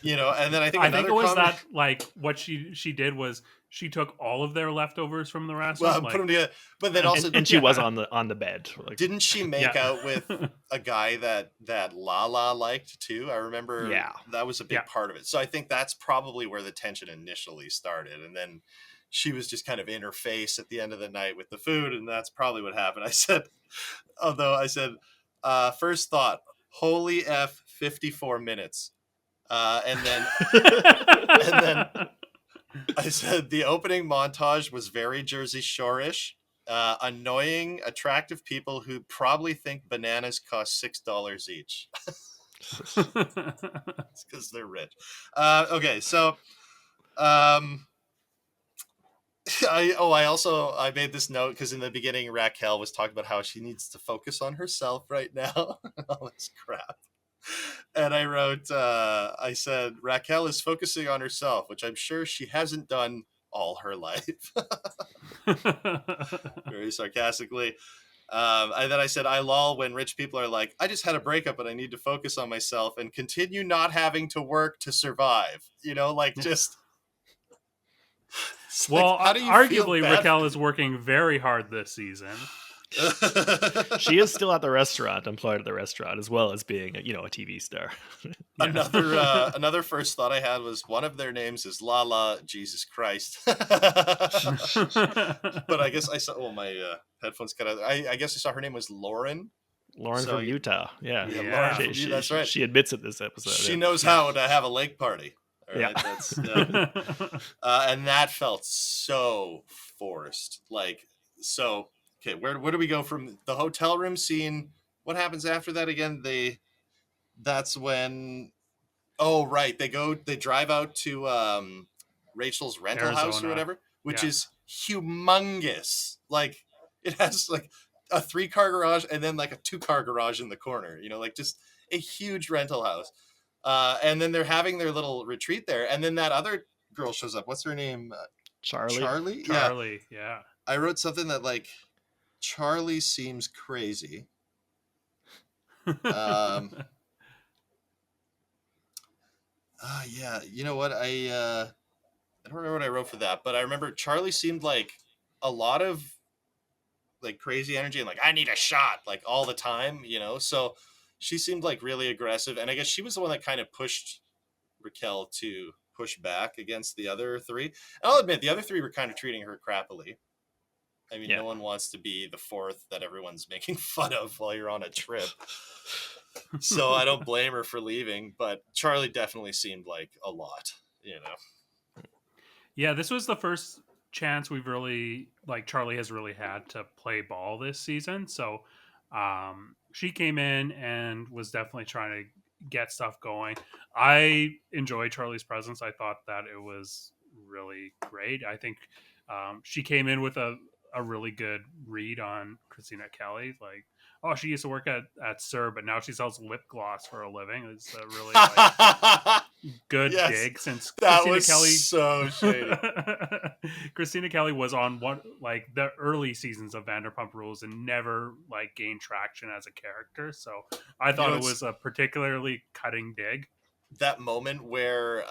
then I think it was that, like, what she did was she took all of their leftovers from the restaurant. Well, put them together. But then also, and she was on the bed. Like, didn't she make out with a guy that Lala liked too? I remember. Yeah, that was a big part of it. So I think that's probably where the tension initially started, and then she was just kind of in her face at the end of the night with the food, and that's probably what happened. I said, first thought, holy F, 54 minutes, and then I said the opening montage was very Jersey Shore-ish. Annoying, attractive people who probably think bananas cost $6 each. It's because they're rich. Okay, so I made this note because in the beginning Raquel was talking about how she needs to focus on herself right now. All this crap. And I wrote, I said, Raquel is focusing on herself, which I'm sure she hasn't done all her life. Very sarcastically. And then I said, I lol when rich people are like, I just had a breakup and I need to focus on myself and continue not having to work to survive. Just... Well, like, arguably Raquel is working very hard this season. She is still at the restaurant, employed at the restaurant, as well as being a TV star. Another first thought I had was one of their names is Lala Jesus Christ. But I guess I saw my headphones cut out. I guess I saw her name was Lauren. Lauren from Utah. Yeah. Lauren that's right. She admits it this episode. She knows how to have a lake party. All right, that's and that felt so forced. Like, so okay, where do we go from the hotel room scene? What happens after that again? That's when they drive out to Rachel's rental house or whatever, which is humongous. Like, it has like a 3-car garage and then like a 2-car garage in the corner, like just a huge rental house. And then they're having their little retreat there, and then that other girl shows up. What's her name? Charlie. Charlie. Yeah. I wrote something that like Charlie seems crazy. Yeah. You know what? I don't remember what I wrote for that, but I remember Charlie seemed like a lot of like crazy energy and like I need a shot like all the time. So. She seemed like really aggressive, and I guess she was the one that kind of pushed Raquel to push back against the other 3. And I'll admit, the other 3 were kind of treating her crappily. I mean, no one wants to be the 4th that everyone's making fun of while you're on a trip. So I don't blame her for leaving, but Charlie definitely seemed like a lot, Yeah, this was the first chance we've really, like, Charlie has really had to play ball this season, so... she came in and was definitely trying to get stuff going. I enjoyed Charlie's presence. I thought that it was really great. I think she came in with a really good read on Christina Kelly. Like, oh, she used to work at SIR, but now she sells lip gloss for a living. It's a really good dig since Christina Kelly. So shady. Christina Kelly was on the early seasons of Vanderpump Rules and never like gained traction as a character. So I thought it was a particularly cutting dig. That moment where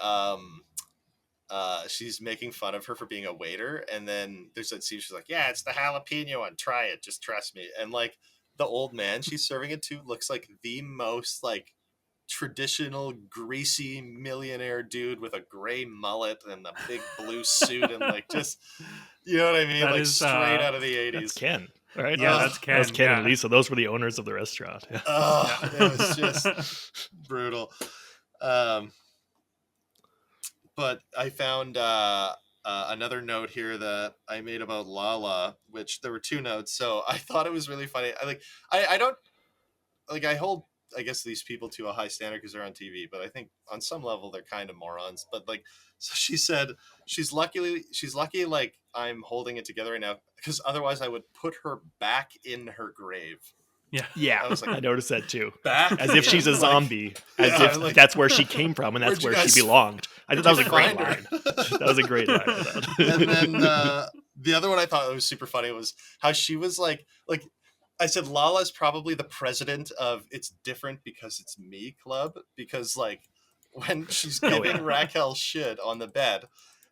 she's making fun of her for being a waiter, and then there's that scene. She's like, "Yeah, it's the jalapeno one. Try it. Just trust me." And like the old man she's serving it to looks like the most like traditional greasy millionaire dude with a gray mullet and a big blue suit and like just you know what I mean, that like is, straight out of the 80s. That's Ken, right? Yeah, that's Ken. That's Ken and Lisa. Those were the owners of the restaurant. It was just brutal. But I found another note here that I made about Lala, which there were 2 notes. So I thought it was really funny. I I guess these people to a high standard because they're on TV, but I think on some level they're kind of morons. But like, so she said she's lucky like I'm holding it together right now because otherwise I would put her back in her grave. Yeah, I was like, I noticed that too. Back as if she's a zombie, as if like, that's where she came from and that's where she belonged. I thought that was a great line. That was a great line. And then the other one I thought was super funny was how she was like I said, Lala's probably the president of It's Different Because It's Me Club, because like when she's giving Raquel shit on the bed.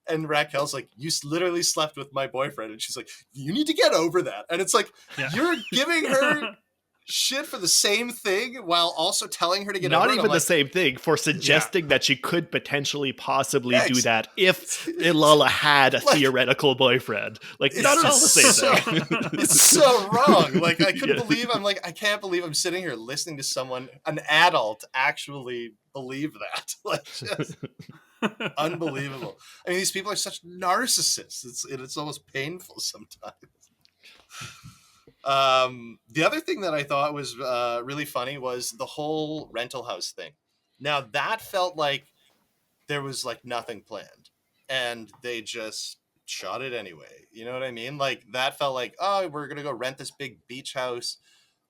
And Raquel's like, you literally slept with my boyfriend. And she's like, you need to get over that. And it's like, you're giving her shit for the same thing while also telling her to get over it. Not even the same thing, for suggesting that she could potentially possibly do that if Lala had a theoretical boyfriend. Like, not at all the same thing. It's so wrong. Like, I couldn't believe, I can't believe I'm sitting here listening to someone, an adult, actually believe that. Like, just unbelievable. I mean, these people are such narcissists. It's almost painful sometimes. The other thing that I thought was really funny was the whole rental house thing. Now that felt like there was like nothing planned and they just shot it anyway. You know what I mean? Like that felt like, oh, we're going to go rent this big beach house.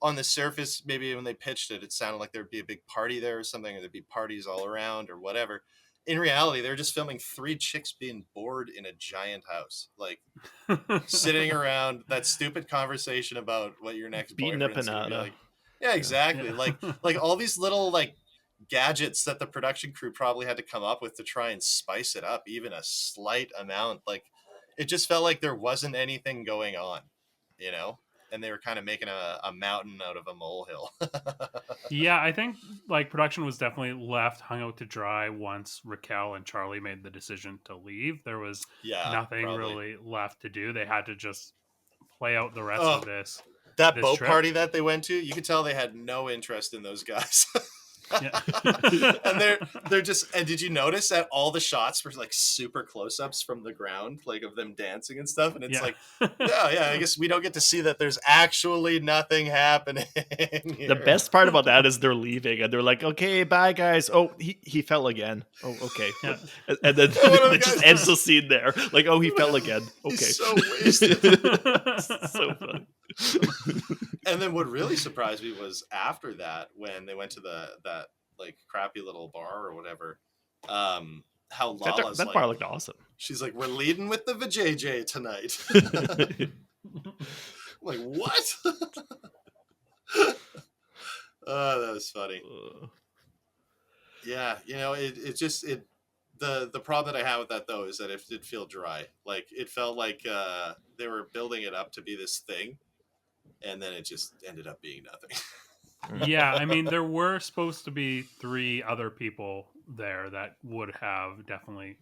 On the surface, maybe when they pitched it, it sounded like there'd be a big party there or something, or there'd be parties all around or whatever. In reality, they're just filming 3 chicks being bored in a giant house, like sitting around that stupid conversation about what your next beating up boyfriend's like. Yeah, exactly. Yeah. Like all these little like gadgets that the production crew probably had to come up with to try and spice it up, even a slight amount. Like it just felt like there wasn't anything going on, you know? And they were kind of making a mountain out of a molehill. Yeah, I think like production was definitely hung out to dry once Raquel and Charlie made the decision to leave. There was nothing really left to do. They had to just play out the rest of this. That boat party that they went to, you could tell they had no interest in those guys. And they're just, and did you notice that all the shots were like super close-ups from the ground, like of them dancing and stuff, and it's like I guess we don't get to see that there's actually nothing happening here. The best part about that is they're leaving and they're like, okay, bye guys. Oh, he fell again. Oh, okay. And then it just ends the scene there, like, oh, he fell again. Okay. He's so wasted. So funny. And then what really surprised me was after that, when they went to that like crappy little bar or whatever, how Lala's that bar looked awesome. She's like, we're leading with the vajayjay tonight. I'm like, what? Oh, that was funny. Yeah, you know, it just the problem that I have with that though is that it did feel dry. Like it felt like they were building it up to be this thing, and then it just ended up being nothing. Yeah, I mean, there were supposed to be 3 other people there that would have definitely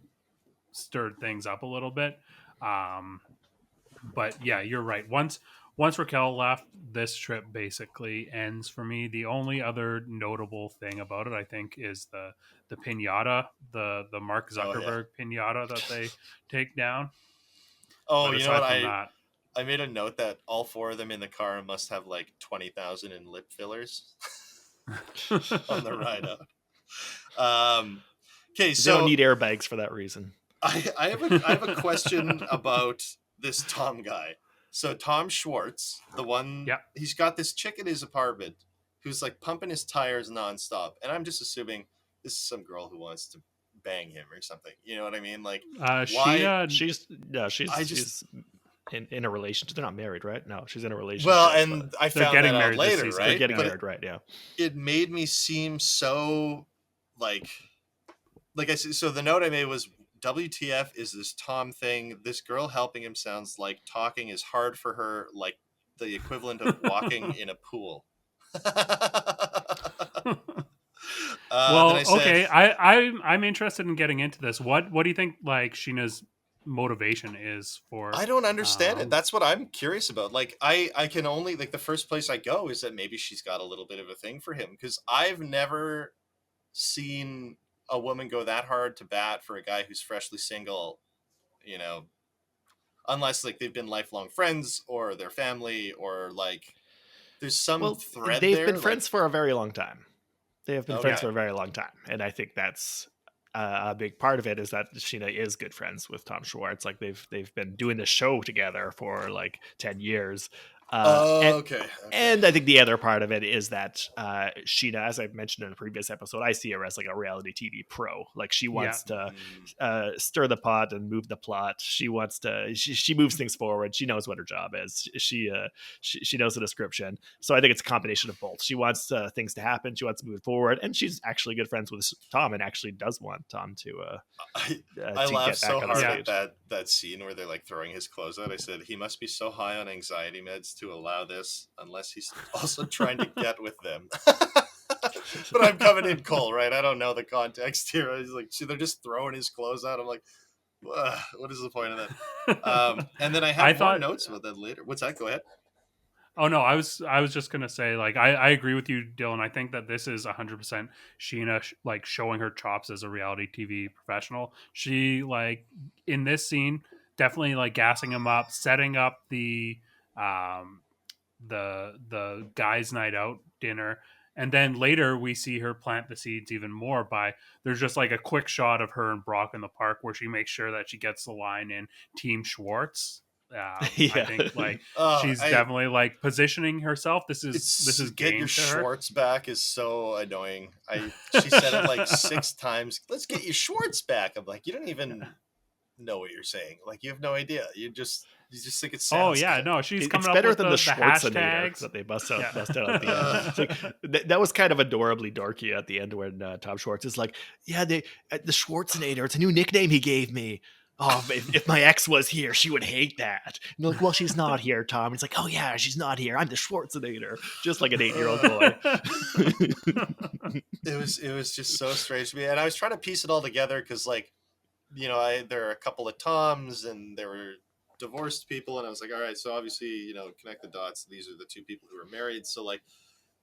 stirred things up a little bit. But yeah, you're right. Once Raquel left, this trip basically ends for me. The only other notable thing about it, I think, is the piñata, the Mark Zuckerberg piñata that they take down. Oh, you know what? I made a note that all 4 of them in the car must have like 20,000 in lip fillers on the ride out. Okay, so they don't need airbags for that reason. I have a question about this Tom guy. So Tom Schwartz, the one, he's got this chick in his apartment who's like pumping his tires nonstop, and I'm just assuming this is some girl who wants to bang him or something. You know what I mean? Like, why? She's in a relationship. They're not married, right? No, she's in a relationship. Well, and I found that out later, right? They're getting married, right? Yeah. It made me seem so like I said. So the note I made was, WTF is this Tom thing? This girl helping him sounds like talking is hard for her, like the equivalent of walking in a pool. Well, okay. I'm interested in getting into this. What do you think, like, Sheena's motivation is for? I don't understand it. That's what I'm curious about. Like, I can only, like, the first place I go is that maybe she's got a little bit of a thing for him, because I've never seen a woman go that hard to bat for a guy who's freshly single, you know, unless like they've been lifelong friends or their family, or like there's some thread there. They've been friends for a very long time. They have been friends for a very long time, and I think that's a big part of it is that Sheena is good friends with Tom Schwartz. Like they've been doing the show together for like 10 years. Okay. And I think the other part of it is that Sheena, as I've mentioned in a previous episode, I see her as like a reality TV pro. Like she wants to stir the pot and move the plot. She wants to. She moves things forward. She knows what her job is. She knows the description. So I think it's a combination of both. She wants things to happen. She wants to move forward, and she's actually good friends with Tom, and actually does want Tom to. I laughed so hard at that scene where they're like throwing his clothes out. I said he must be so high on anxiety meds to allow this, unless he's also trying to get with them. But I'm coming in cold, right? I don't know the context here. He's like, they're just throwing his clothes out. I'm like, what is the point of that? And then I have more notes about that later. What's that? Go ahead. Oh no, I was just gonna say, like, I agree with you, Dylan. I think that this is 100% Sheena like showing her chops as a reality TV professional. She, like, in this scene, definitely like gassing him up, setting up the guys' night out dinner, and then later we see her plant the seeds even more by there's just like a quick shot of her and Brock in the park where she makes sure that she gets the line in Team Schwartz. I think like she's definitely like positioning herself. This is get your Schwartz back is so annoying. She said it like 6 times. Let's get your Schwartz back. I'm like, you don't even know what you're saying. Like, you have no idea. You just think it sounds. Oh yeah, no, she's coming up better with than the Schwarzenegger that they bust out at the end. Like, that was kind of adorably dorky at the end when Tom Schwartz is like, yeah, the Schwarzenegger, it's a new nickname he gave me. Oh, if my ex was here, she would hate that. And they're like, well, she's not here, Tom. It's like, oh yeah, she's not here. I'm the Schwarzenegger, just like an 8-year-old boy. It was just so strange to me, and I was trying to piece it all together because, like, you know, there are a couple of Toms and there were divorced people, and I was like, all right, so obviously, you know, connect the dots. These are the 2 people who are married. So like,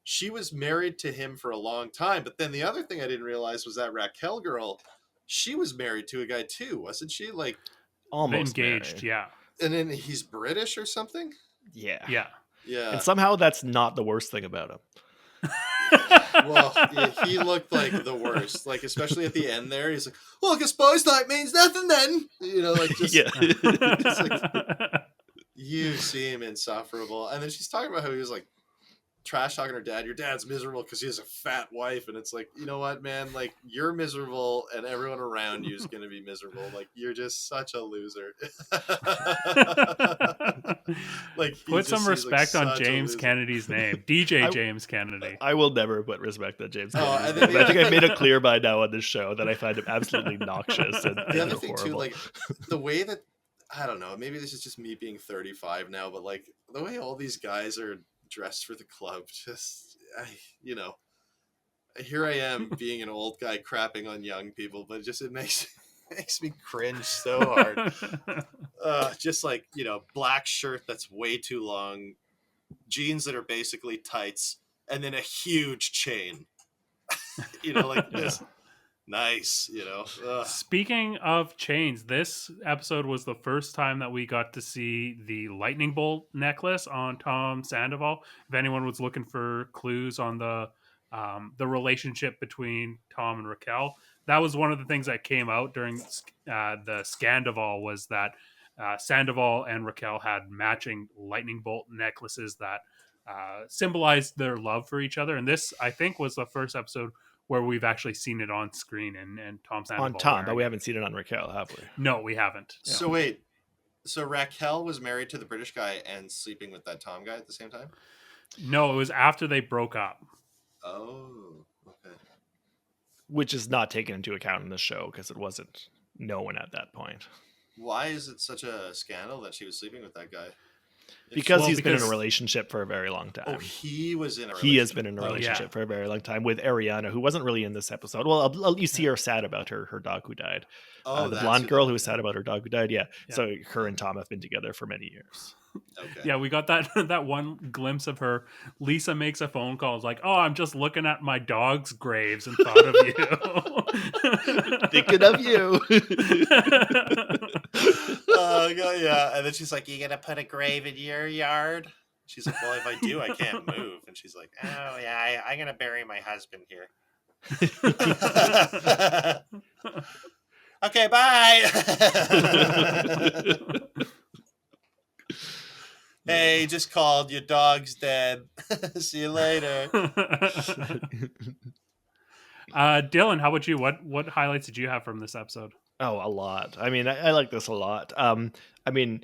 she was married to him for a long time, but then the other thing I didn't realize was that Raquel girl, she was married to a guy too, wasn't she? Like, almost engaged, married. Yeah. And then he's British or something? Yeah. And somehow that's not the worst thing about him. Well, yeah, he looked like the worst. Like, especially at the end there, he's like, well, I suppose that means nothing then. You know, like, just, just like, you seem insufferable. And then she's talking about how he was like trash talking her dad. Your dad's miserable because he has a fat wife. And it's like, you know what, man? Like, you're miserable and everyone around you is going to be miserable. Like, you're just such a loser. Like, put some respect on James Kennedy's name. DJ James Kennedy. I will never put respect on James Kennedy. I think I've made it clear by now on this show that I find him absolutely noxious. And the other thing too, like, the way that, I don't know, maybe this is just me being 35 now, but like the way all these guys are dressed for the club, just, you know, here I am being an old guy crapping on young people, but it makes me cringe so hard. Just like, you know, black shirt that's way too long, jeans that are basically tights, and then a huge chain. You know, like this. Nice, you know. Speaking of chains, this episode was the first time that we got to see the lightning bolt necklace on Tom Sandoval. If anyone was looking for clues on the relationship between Tom and Raquel, that was one of the things that came out during the Scandival, was that Sandoval and Raquel had matching lightning bolt necklaces that symbolized their love for each other. And this, I think, was the first episode where we've actually seen it on screen and Tom Sandoval. On Tom, but we haven't seen it on Raquel, have we? No, we haven't. Yeah. So wait, so Raquel was married to the British guy and sleeping with that Tom guy at the same time? No, it was after they broke up. Oh, okay. Which is not taken into account in the show because it wasn't known at that point. Why is it such a scandal that she was sleeping with that guy? Because he's been in a relationship for a very long time. Oh, he was in a relationship. He has been in a relationship for a very long time with Ariana, who wasn't really in this episode. Well, you see her sad about her dog who died. Oh, the blonde girl who was sad about her dog who died. Yeah. So her and Tom have been together for many years. Okay. Yeah, we got that one glimpse of her. Lisa makes a phone call. It's like, oh, I'm just looking at my dog's graves and thought of you. Thinking of you. Yeah. And then she's like, you gonna put a grave in your yard? She's like, well, if I do, I can't move. And she's like, oh, yeah, I'm gonna bury my husband here. Okay, bye. Hey, just called. Your dog's dead. See you later. Dylan, how about you? What highlights did you have from this episode? Oh, a lot. I mean, I like this a lot. I mean,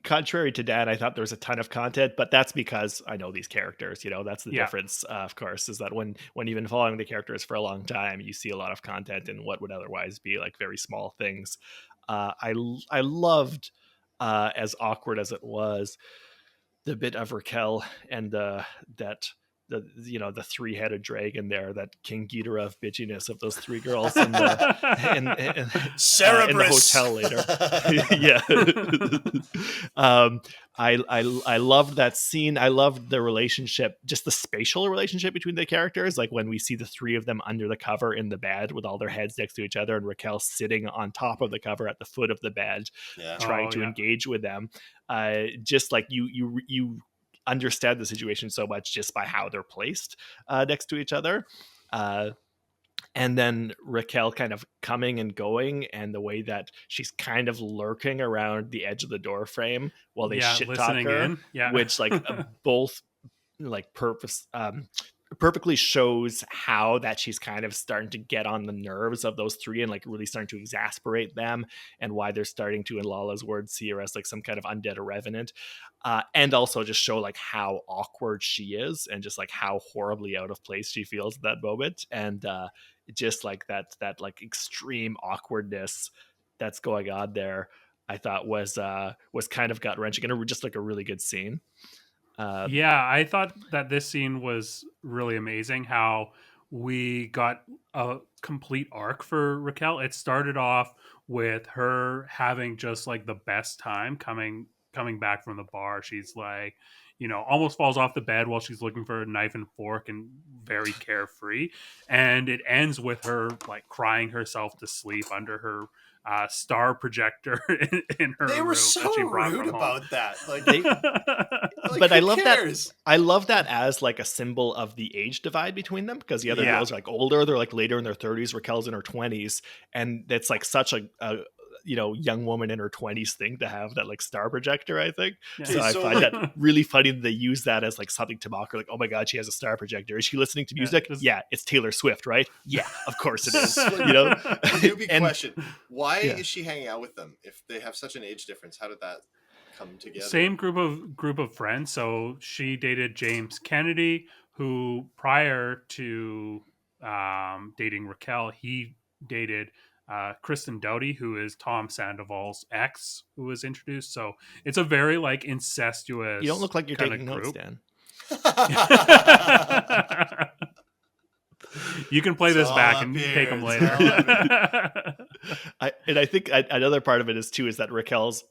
contrary to Dan, I thought there was a ton of content, but that's because I know these characters. That's the difference, of course, is that when you've been following the characters for a long time, you see a lot of content in what would otherwise be like very small things. I loved, as awkward as it was, the bit of Raquel and the three-headed dragon there, that King Ghidorah of bitchiness of those three girls in the in the hotel later. Yeah. I loved that scene. I loved the relationship, just the spatial relationship between the characters. Like when we see the three of them under the cover in the bed with all their heads next to each other, and Raquel sitting on top of the cover at the foot of the bed, trying to engage with them. Just like you understand the situation so much just by how they're placed next to each other. And then Raquel kind of coming and going, and the way that she's kind of lurking around the edge of the door frame while they shit talk her, which like both like perfectly shows how that she's kind of starting to get on the nerves of those three and like really starting to exasperate them, and why they're starting to, in Lala's words, see her as like some kind of undead or revenant, and also just show like how awkward she is and just like how horribly out of place she feels at that moment, and just like that like extreme awkwardness that's going on there, I thought was kind of gut-wrenching and just like a really good scene. I thought that this scene was really amazing, how we got a complete arc for Raquel. It started off with her having just like the best time coming back from the bar. She's like, almost falls off the bed while she's looking for a knife and fork, and very carefree. And it ends with her like crying herself to sleep under her star projector in her room. They were so rude about that. Like, but I love cares? I love that as like a symbol of the age divide between them, because the other girls are like older, they're like later in their 30s, Raquel's in her 20s, and it's like such a young woman in her 20s thing to have that like star projector, I think. So I find that really funny that they use that as like something to mock her, like, oh my god, she has a star projector. Is she listening to music? Yeah, it's Taylor Swift, right? Yeah, of course it is. Newbie question: why is she hanging out with them if they have such an age difference? How did that come together? Same group of friends. So she dated James Kennedy, who prior to dating Raquel, he dated Kristen Doughty, who is Tom Sandoval's ex, who was introduced. So it's a very like incestuous. You don't look like you're taking notes, Dan. You can play this back and take them later. I think another part of it is that Raquel's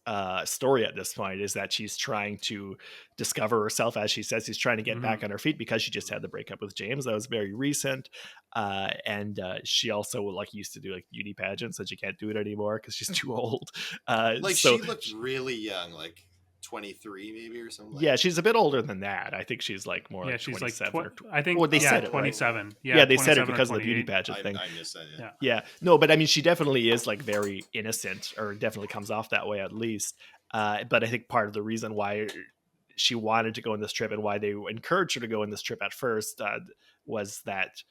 story at this point is that she's trying to discover herself, as she says. She's trying to get back on her feet because she just had the breakup with James. That was very recent. And she also like used to do like beauty pageants, and she can't do it anymore because she's too old. She looked really young, like 23 maybe or something. Yeah, she's a bit older than that. I think she's like more like she's 27. Like I think they said 27. Right? Yeah, they said it because of the beauty pageant thing. I missed that. Yeah. No, but I mean, she definitely is like very innocent, or definitely comes off that way at least. But I think part of the reason why she wanted to go on this trip and why they encouraged her to go on this trip at first was that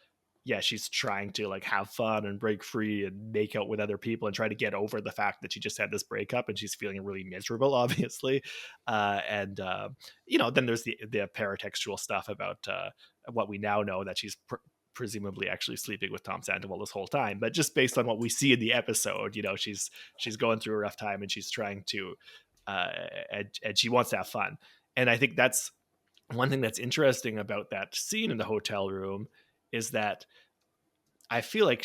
she's trying to like have fun and break free and make out with other people and try to get over the fact that she just had this breakup and she's feeling really miserable, obviously. Then there's the paratextual stuff about what we now know, that she's presumably actually sleeping with Tom Sandoval this whole time. But just based on what we see in the episode, she's going through a rough time, and she's trying to and she wants to have fun. And I think that's one thing that's interesting about that scene in the hotel room, is that I feel like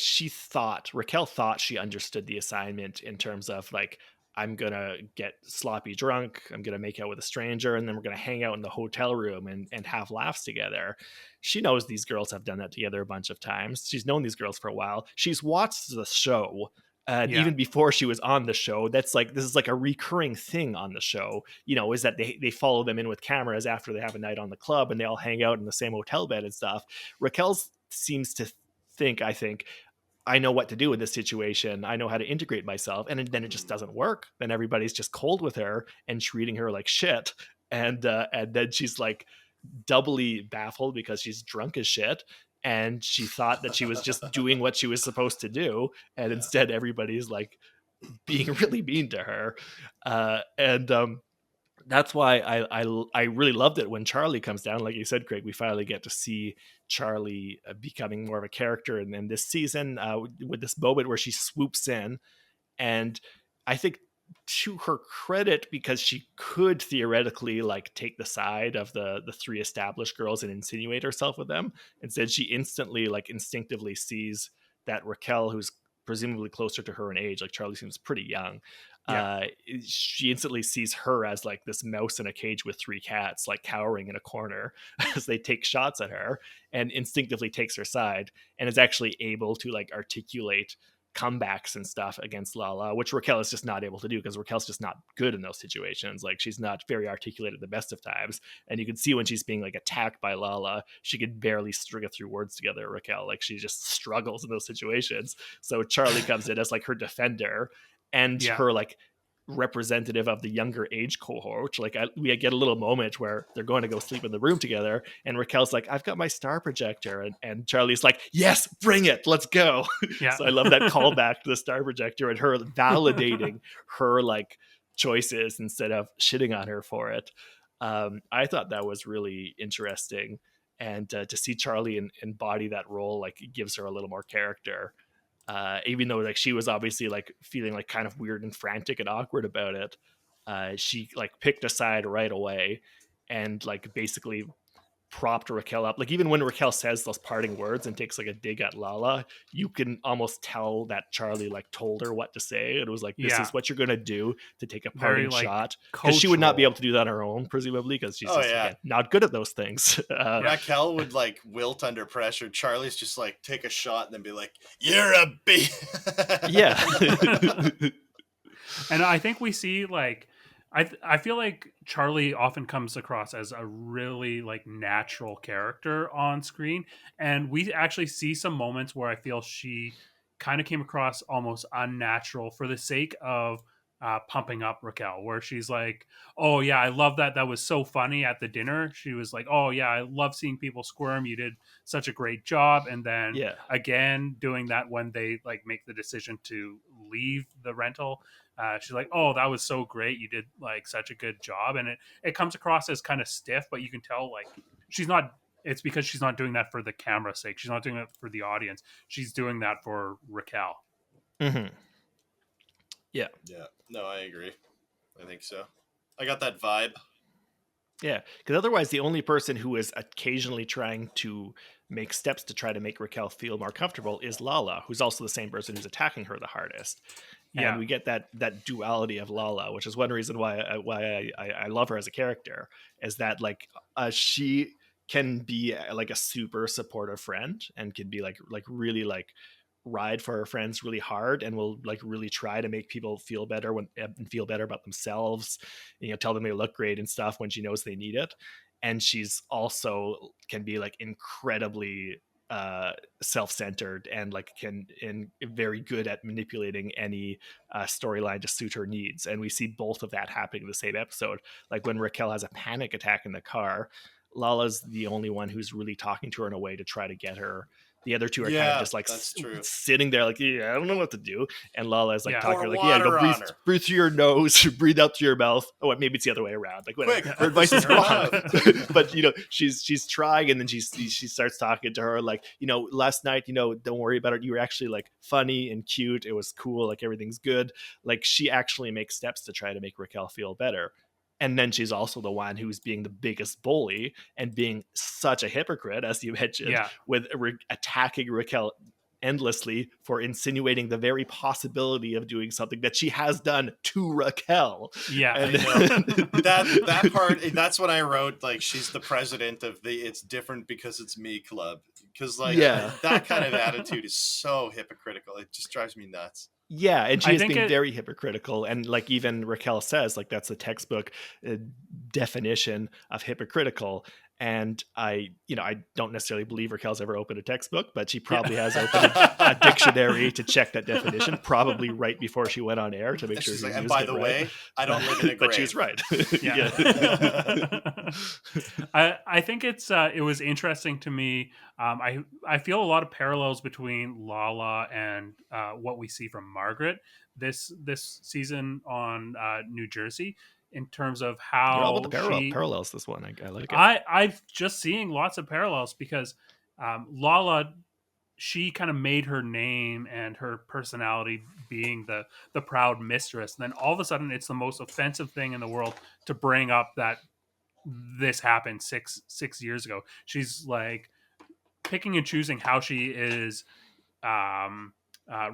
Raquel thought she understood the assignment in terms of like, I'm going to get sloppy drunk, I'm going to make out with a stranger, and then we're going to hang out in the hotel room and have laughs together. She knows these girls have done that together a bunch of times. She's known these girls for a while. She's watched the show. Even before she was on the show, this is like a recurring thing on the show, is that they follow them in with cameras after they have a night on the club, and they all hang out in the same hotel bed and stuff. Raquel seems to think I know what to do in this situation. I know how to integrate myself. And then it just doesn't work. Then everybody's just cold with her and treating her like shit. And then she's like doubly baffled because she's drunk as shit. And she thought that she was just doing what she was supposed to do. And instead everybody's like being really mean to her. And that's why I really loved it when Charlie comes down. Like you said, Craig, we finally get to see Charlie becoming more of a character. And then this season, with this moment where she swoops in, and I think to her credit, because she could theoretically like take the side of the three established girls and insinuate herself with them. Instead, she instantly like instinctively sees that Raquel, who's presumably closer to her in age, like Charlie seems pretty young. She instantly sees her as like this mouse in a cage with three cats, like cowering in a corner as they take shots at her, and instinctively takes her side and is actually able to like articulate comebacks and stuff against Lala, which Raquel is just not able to do because Raquel's just not good in those situations. Like she's not very articulate at the best of times. And you can see when she's being like attacked by Lala, she could barely string a few words together, Raquel. Like she just struggles in those situations. So Charlie comes in as like her defender and her like representative of the younger age cohort. Like we get a little moment where they're going to go sleep in the room together and Raquel's like, I've got my star projector, and Charlie's like, yes, bring it, let's go. So I love that callback to the star projector and her validating her like choices instead of shitting on her for it. I thought that was really interesting, and to see Charlie embody that role, like it gives her a little more character. Even though like she was obviously like feeling like kind of weird and frantic and awkward about it, she like picked a side right away and like basically propped Raquel up. Like even when Raquel says those parting words and takes like a dig at Lala, you can almost tell that Charlie like told her what to say. It was like, this is what you're gonna do to take a parting shot, because she would not be able to do that on her own, presumably, because she's again, not good at those things. Raquel would like wilt under pressure. Charlie's just like take a shot and then be like, you're a beast. And I think we see like I feel like Charlie often comes across as a really like natural character on screen, and we actually see some moments where I feel she kind of came across almost unnatural for the sake of pumping up Raquel, where she's like, oh yeah, I love that. That was so funny at the dinner. She was like, oh yeah, I love seeing people squirm. You did such a great job. And then again, doing that when they like make the decision to leave the rental. She's like, oh, that was so great. You did like such a good job. And it comes across as kind of stiff, but you can tell like she's not, it's because she's not doing that for the camera's sake. She's not doing it for the audience. She's doing that for Raquel. Mm-hmm. Yeah. No, I agree. I think so. I got that vibe. Yeah, because otherwise the only person who is occasionally trying to make steps to try to make Raquel feel more comfortable is Lala, who's also the same person who's attacking her the hardest. And we get that duality of Lala, which is one reason why I love her as a character, is that like she can be like a super supportive friend and can be like really like ride for her friends really hard and will like really try to make people feel better and feel better about themselves, tell them they look great and stuff when she knows they need it. And she's also can be like incredibly self-centered and like very good at manipulating any storyline to suit her needs. And we see both of that happening in the same episode. Like when Raquel has a panic attack in the car, Lala's the only one who's really talking to her in a way to try to get her. The other two are kind of just like sitting there like, I don't know what to do. And Lala is like talking like, go breathe through your nose, breathe out through your mouth. Oh, maybe it's the other way around. Like, quick, her advice is wrong. But she's trying, and then she starts talking to her like, last night, don't worry about it. You were actually like funny and cute. It was cool. Like everything's good. Like she actually makes steps to try to make Raquel feel better. And then she's also the one who's being the biggest bully and being such a hypocrite, as you mentioned, with attacking Raquel endlessly for insinuating the very possibility of doing something that she has done to Raquel. Yeah. And that part, that's what I wrote. Like, she's the president of the It's Different Because It's Me club. Because that kind of attitude is so hypocritical. It just drives me nuts. Yeah, and she is being very hypocritical, and like even Raquel says, like that's the textbook definition of hypocritical. And I don't necessarily believe Raquel's ever opened a textbook, but she probably has opened a dictionary to check that definition, probably right before she went on air to make sure she was and using by it the right. way, I don't live in a grave. But she was right. Yeah. I think it was interesting to me. I feel a lot of parallels between Lala and what we see from Margaret this season on New Jersey, in terms of how You're all about the parallels this one. I like it. I've just seeing lots of parallels because Lala, she kind of made her name and her personality being the proud mistress. And then all of a sudden it's the most offensive thing in the world to bring up that this happened six years ago. She's like picking and choosing how she is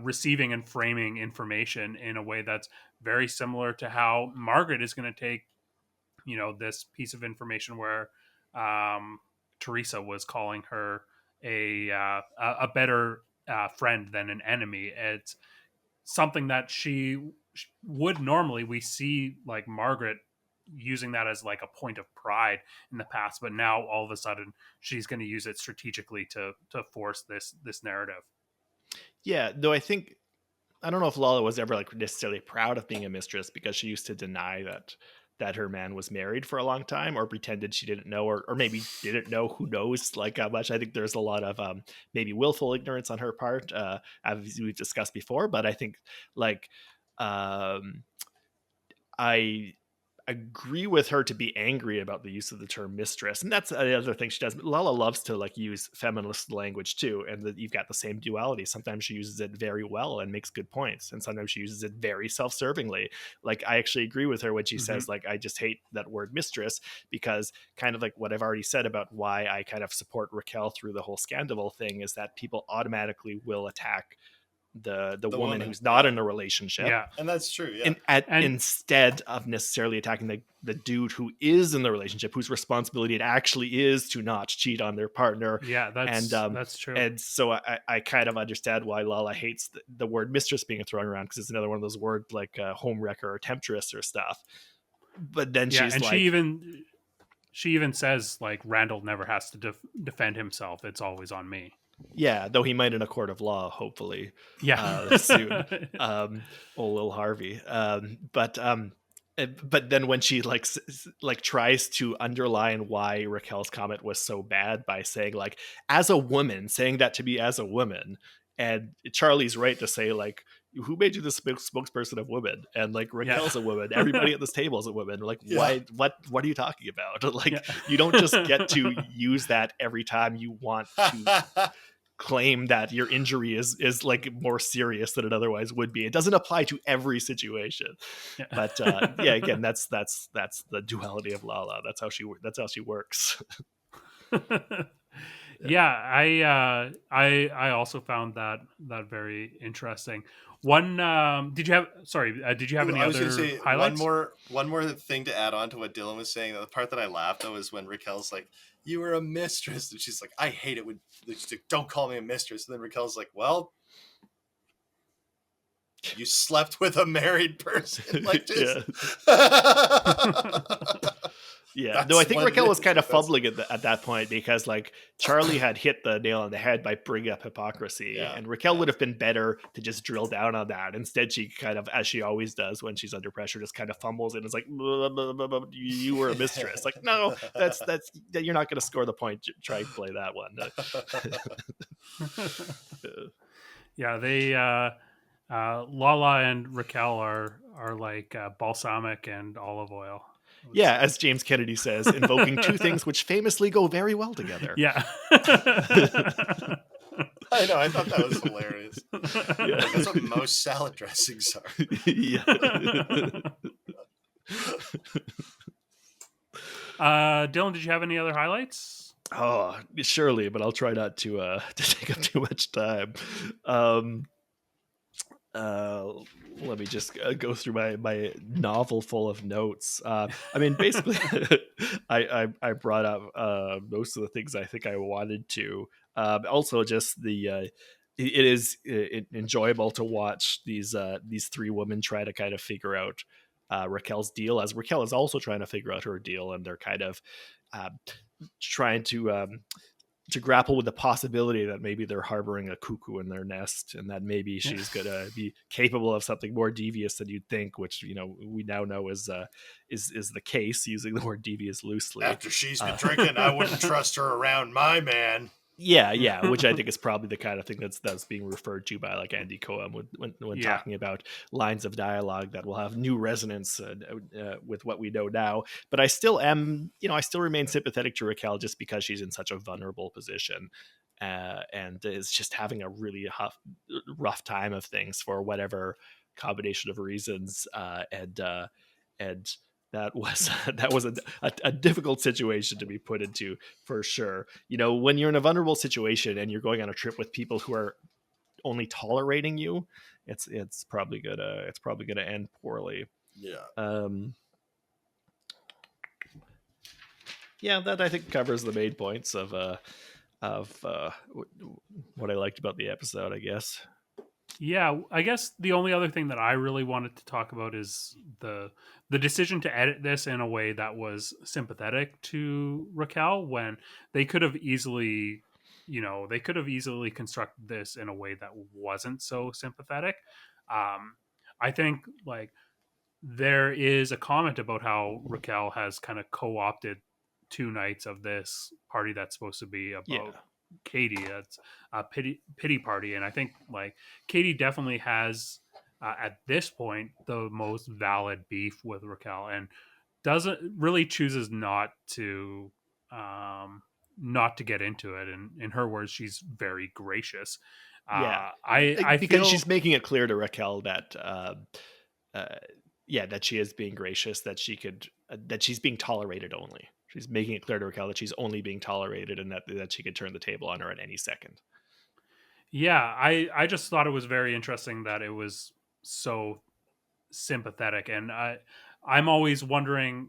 receiving and framing information in a way that's very similar to how Margaret is going to take, this piece of information where Teresa was calling her a better friend than an enemy. It's something that she would normally, we see like Margaret using that as like a point of pride in the past, but now all of a sudden she's going to use it strategically to force this narrative. Yeah, though I don't know if Lala was ever like necessarily proud of being a mistress, because she used to deny that her man was married for a long time, or pretended she didn't know, or maybe didn't know, who knows, like how much. I think there's a lot of maybe willful ignorance on her part, as we've discussed before. But I think like I agree with her to be angry about the use of the term mistress, and that's the other thing she does. Lala loves to like use feminist language too, and you've got the same duality. Sometimes she uses it very well and makes good points, and sometimes she uses it very self-servingly. Like I actually agree with her when she says like, I just hate that word mistress, because kind of like what I've already said about why I kind of support Raquel through the whole Scandival thing is that people automatically will attack the woman who's not in a relationship. Yeah, and that's true. Yeah, and instead of necessarily attacking the dude who is in the relationship, whose responsibility it actually is to not cheat on their partner. Yeah, that's true. And so I kind of understand why Lala hates the word mistress being thrown around, because it's another one of those words like homewrecker or temptress or stuff. But then she's and like, she even says like, Randall never has to defend himself. It's always on me. Yeah, though he might in a court of law, hopefully. Yeah, soon. Old Lil Harvey. But then when she like tries to underline why Raquel's comment was so bad by saying like, as a woman, saying that to me as a woman, and Charlie's right to say like, who made you the spokesperson of women? And like, Raquel's a woman. Everybody at this table is a woman. Like, why? What are you talking about? Like, you don't just get to use that every time you want to claim that your injury is like more serious than it otherwise would be. It doesn't apply to every situation. But again, that's the duality of Lala. That's how she works. I also found that very interesting. One, did you have any other highlights? One more thing to add on to what Dylan was saying. The part that I laughed though is when Raquel's like, "You were a mistress," and she's like, "I hate it when she's like, don't call me a mistress." And then Raquel's like, "Well, you slept with a married person." Like, just... Yeah, no, I think Raquel was kind of fumbling at that point, because like Charlie had hit the nail on the head by bringing up hypocrisy, and Raquel would have been better to just drill down on that. Instead, she kind of, as she always does when she's under pressure, just kind of fumbles and is like, blah, blah, blah, blah, "You were a mistress." Like, no, that's you're not going to score the point. Try and play that one. Yeah, they Lala and Raquel are like balsamic and olive oil. Yeah, as James Kennedy says, invoking two things which famously go very well together. Yeah. I know, I thought that was hilarious. Yeah. That's what most salad dressings are. Yeah. Dylan, did you have any other highlights? Oh, surely, but I'll try not to take up too much time. Let me just go through my novel full of notes. I mean, basically, I brought up most of the things I think I wanted to. Also, just it is enjoyable to watch these three women try to kind of figure out Raquel's deal, as Raquel is also trying to figure out her deal, and they're kind of trying to grapple with the possibility that maybe they're harboring a cuckoo in their nest, and that maybe she's gonna be capable of something more devious than you'd think, which we now know is the case, using the word devious loosely. After she's been drinking, I wouldn't trust her around my man. Yeah, which I think is probably the kind of thing that's being referred to by like Andy Cohen when talking about lines of dialogue that will have new resonance with what we know now. But I still remain sympathetic to Raquel just because she's in such a vulnerable position and is just having a really rough time of things for whatever combination of reasons. And that was a difficult situation to be put into, for sure. When you're in a vulnerable situation and you're going on a trip with people who are only tolerating you, it's probably gonna end poorly. That I think covers the main points of what I liked about the episode, I guess. Yeah, I guess the only other thing that I really wanted to talk about is the decision to edit this in a way that was sympathetic to Raquel, when they could have easily constructed this in a way that wasn't so sympathetic. I think like there is a comment about how Raquel has kind of co-opted 2 nights of this party that's supposed to be about Katie. That's a pity party, and I think like Katie definitely has at this point the most valid beef with Raquel, and chooses not to get into it. And in her words, she's very gracious. I because feel she's making it clear to Raquel that that she is being gracious, that she's being tolerated only. She's making it clear to Raquel that she's only being tolerated, and that she could turn the table on her at any second. Yeah, I just thought it was very interesting that it was so sympathetic, and I'm always wondering,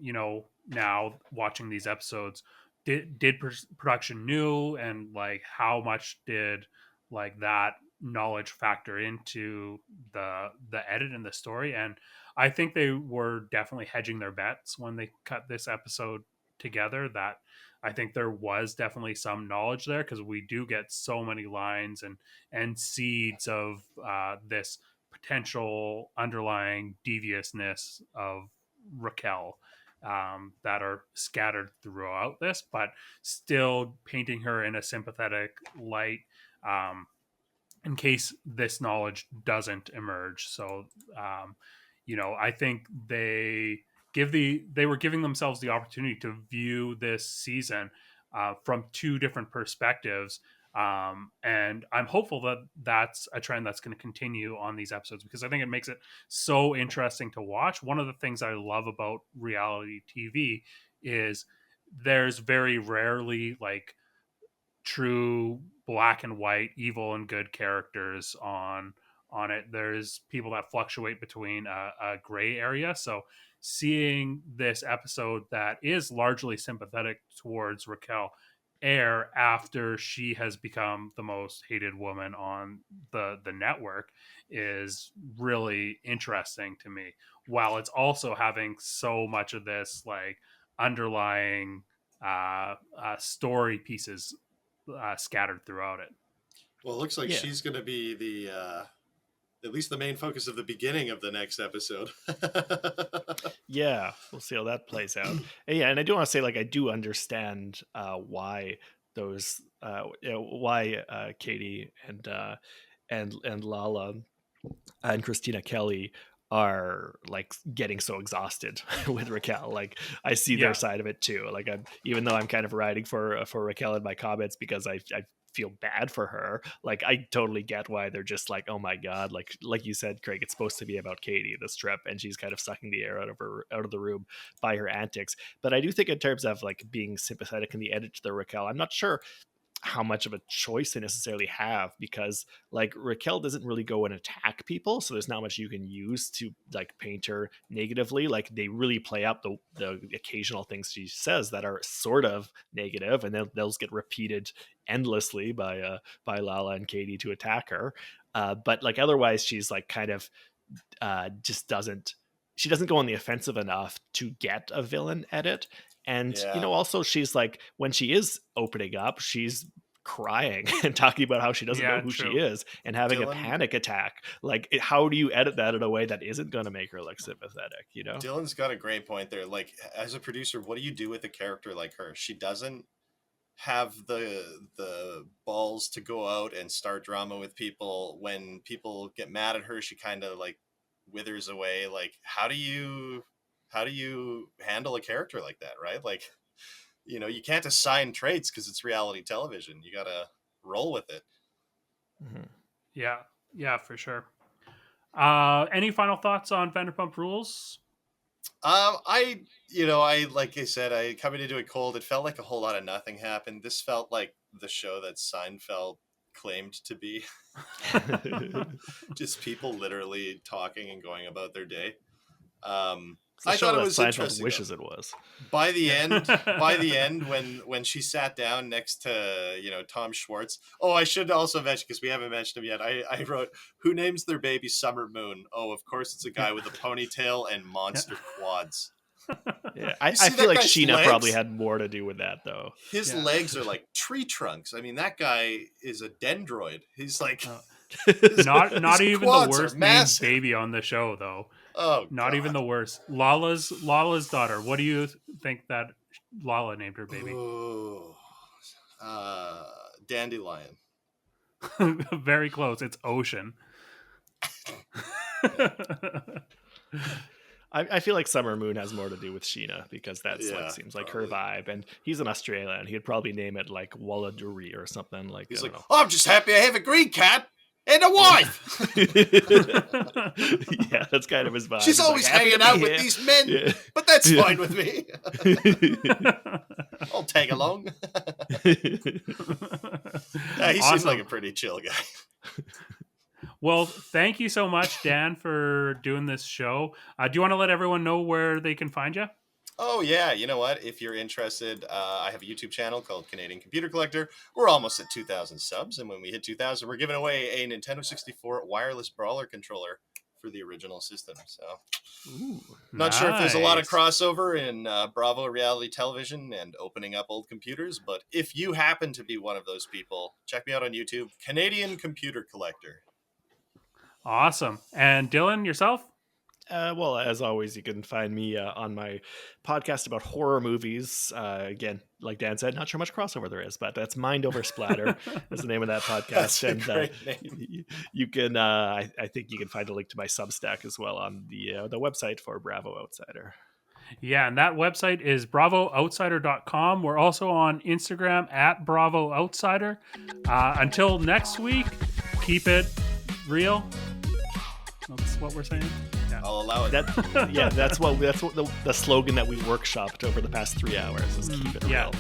now watching these episodes, did production knew, and like how much did like that knowledge factor into the edit and the story? And I think they were definitely hedging their bets when they cut this episode together. That I think there was definitely some knowledge there, because we do get so many lines and seeds of this potential underlying deviousness of Raquel that are scattered throughout this, but still painting her in a sympathetic light in case this knowledge doesn't emerge. So, I think they were giving themselves the opportunity to view this season from 2 different perspectives. And I'm hopeful that that's a trend that's going to continue on these episodes, because I think it makes it so interesting to watch. One of the things I love about reality TV is there's very rarely like true black and white, evil and good characters on it. There's people that fluctuate between a gray area. So seeing this episode that is largely sympathetic towards Raquel air after she has become the most hated woman on the network is really interesting to me, while it's also having so much of this like underlying story pieces scattered throughout it. Well, it looks like she's going to be the at least the main focus of the beginning of the next episode. Yeah, we'll see how that plays out. And I do want to say, like, I do understand why those why Katie and Lala and Christina Kelly are like getting so exhausted with Raquel. Like, I see their side of it too. Like, even though I'm kind of riding for Raquel in my comments because I feel bad for her, like I totally get why they're just like, oh my god, like you said, Craig, it's supposed to be about Katie, this trip, and she's kind of sucking the air out of the room by her antics. But I do think in terms of like being sympathetic in the edit to the Raquel, I'm not sure how much of a choice they necessarily have, because like Raquel doesn't really go and attack people, so there's not much you can use to like paint her negatively. Like, they really play up the occasional things she says that are sort of negative, and then those get repeated endlessly by Lala and Katie to attack her. But like otherwise, she's like kind of just doesn't go on the offensive enough to get a villain edit. And, also she's like, when she is opening up, she's crying and talking about how she doesn't know who she is and having a panic attack. Like, how do you edit that in a way that isn't going to make her look sympathetic, Dylan's got a great point there. Like, as a producer, what do you do with a character like her? She doesn't have the balls to go out and start drama with people. When people get mad at her, she kind of like withers away. Like, how do you handle a character like that, right? Like, you can't assign traits because it's reality television. You gotta roll with it. Mm-hmm. Yeah, for sure. Any final thoughts on Vanderpump Rules? I like I said, coming into it cold, it felt like a whole lot of nothing happened. This felt like the show that Seinfeld claimed to be. Just people literally talking and going about their day. I thought it was Seinfeld wishes it was. By the end, when she sat down next to Tom Schwartz. Oh, I should also mention, because we haven't mentioned him yet. I wrote, who names their baby Summer Moon? Oh, of course it's a guy with a ponytail and monster quads. Yeah, I feel like Sheena probably had more to do with that, though. His legs are like tree trunks. I mean, that guy is a dendroid. He's like not even the worst named baby on the show, though. Oh, not God. Even the worst. Lala's daughter. What do you think that Lala named her baby? Ooh, Dandelion. Very close. It's Ocean. I feel like Summer Moon has more to do with Sheena, because that's like seems like her vibe, and he's an Australian. He'd probably name it like Walladuri or something like. He's like, I'm just happy I have a green cat and a wife. Yeah, that's kind of his vibe. She's always like, hanging out with these men, but that's fine with me. I'll tag along. He seems like a pretty chill guy. Well, thank you so much, Dan, for doing this show. Do you want to let everyone know where they can find you? Oh, yeah. You know what? If you're interested, I have a YouTube channel called Canadian Computer Collector. We're almost at 2,000 subs. And when we hit 2,000, we're giving away a Nintendo 64 wireless brawler controller for the original system. So, not sure if there's a lot of crossover in Bravo reality television and opening up old computers. But if you happen to be one of those people, check me out on YouTube, Canadian Computer Collector. Awesome. And Dylan, yourself? Well, as always, you can find me on my podcast about horror movies. Again, like Dan said, not sure much crossover there is, but that's Mind Over Splatter is the name of that podcast. That's and a great name. You can, I think you can find a link to my Substack as well on the website for Bravo Outsider. Yeah, and that website is bravooutsider.com. We're also on Instagram at Bravo Outsider. Until next week, keep it real. That's what we're saying. Yeah. I'll allow it. That's what the slogan that we workshopped over the past 3 hours is keep it real.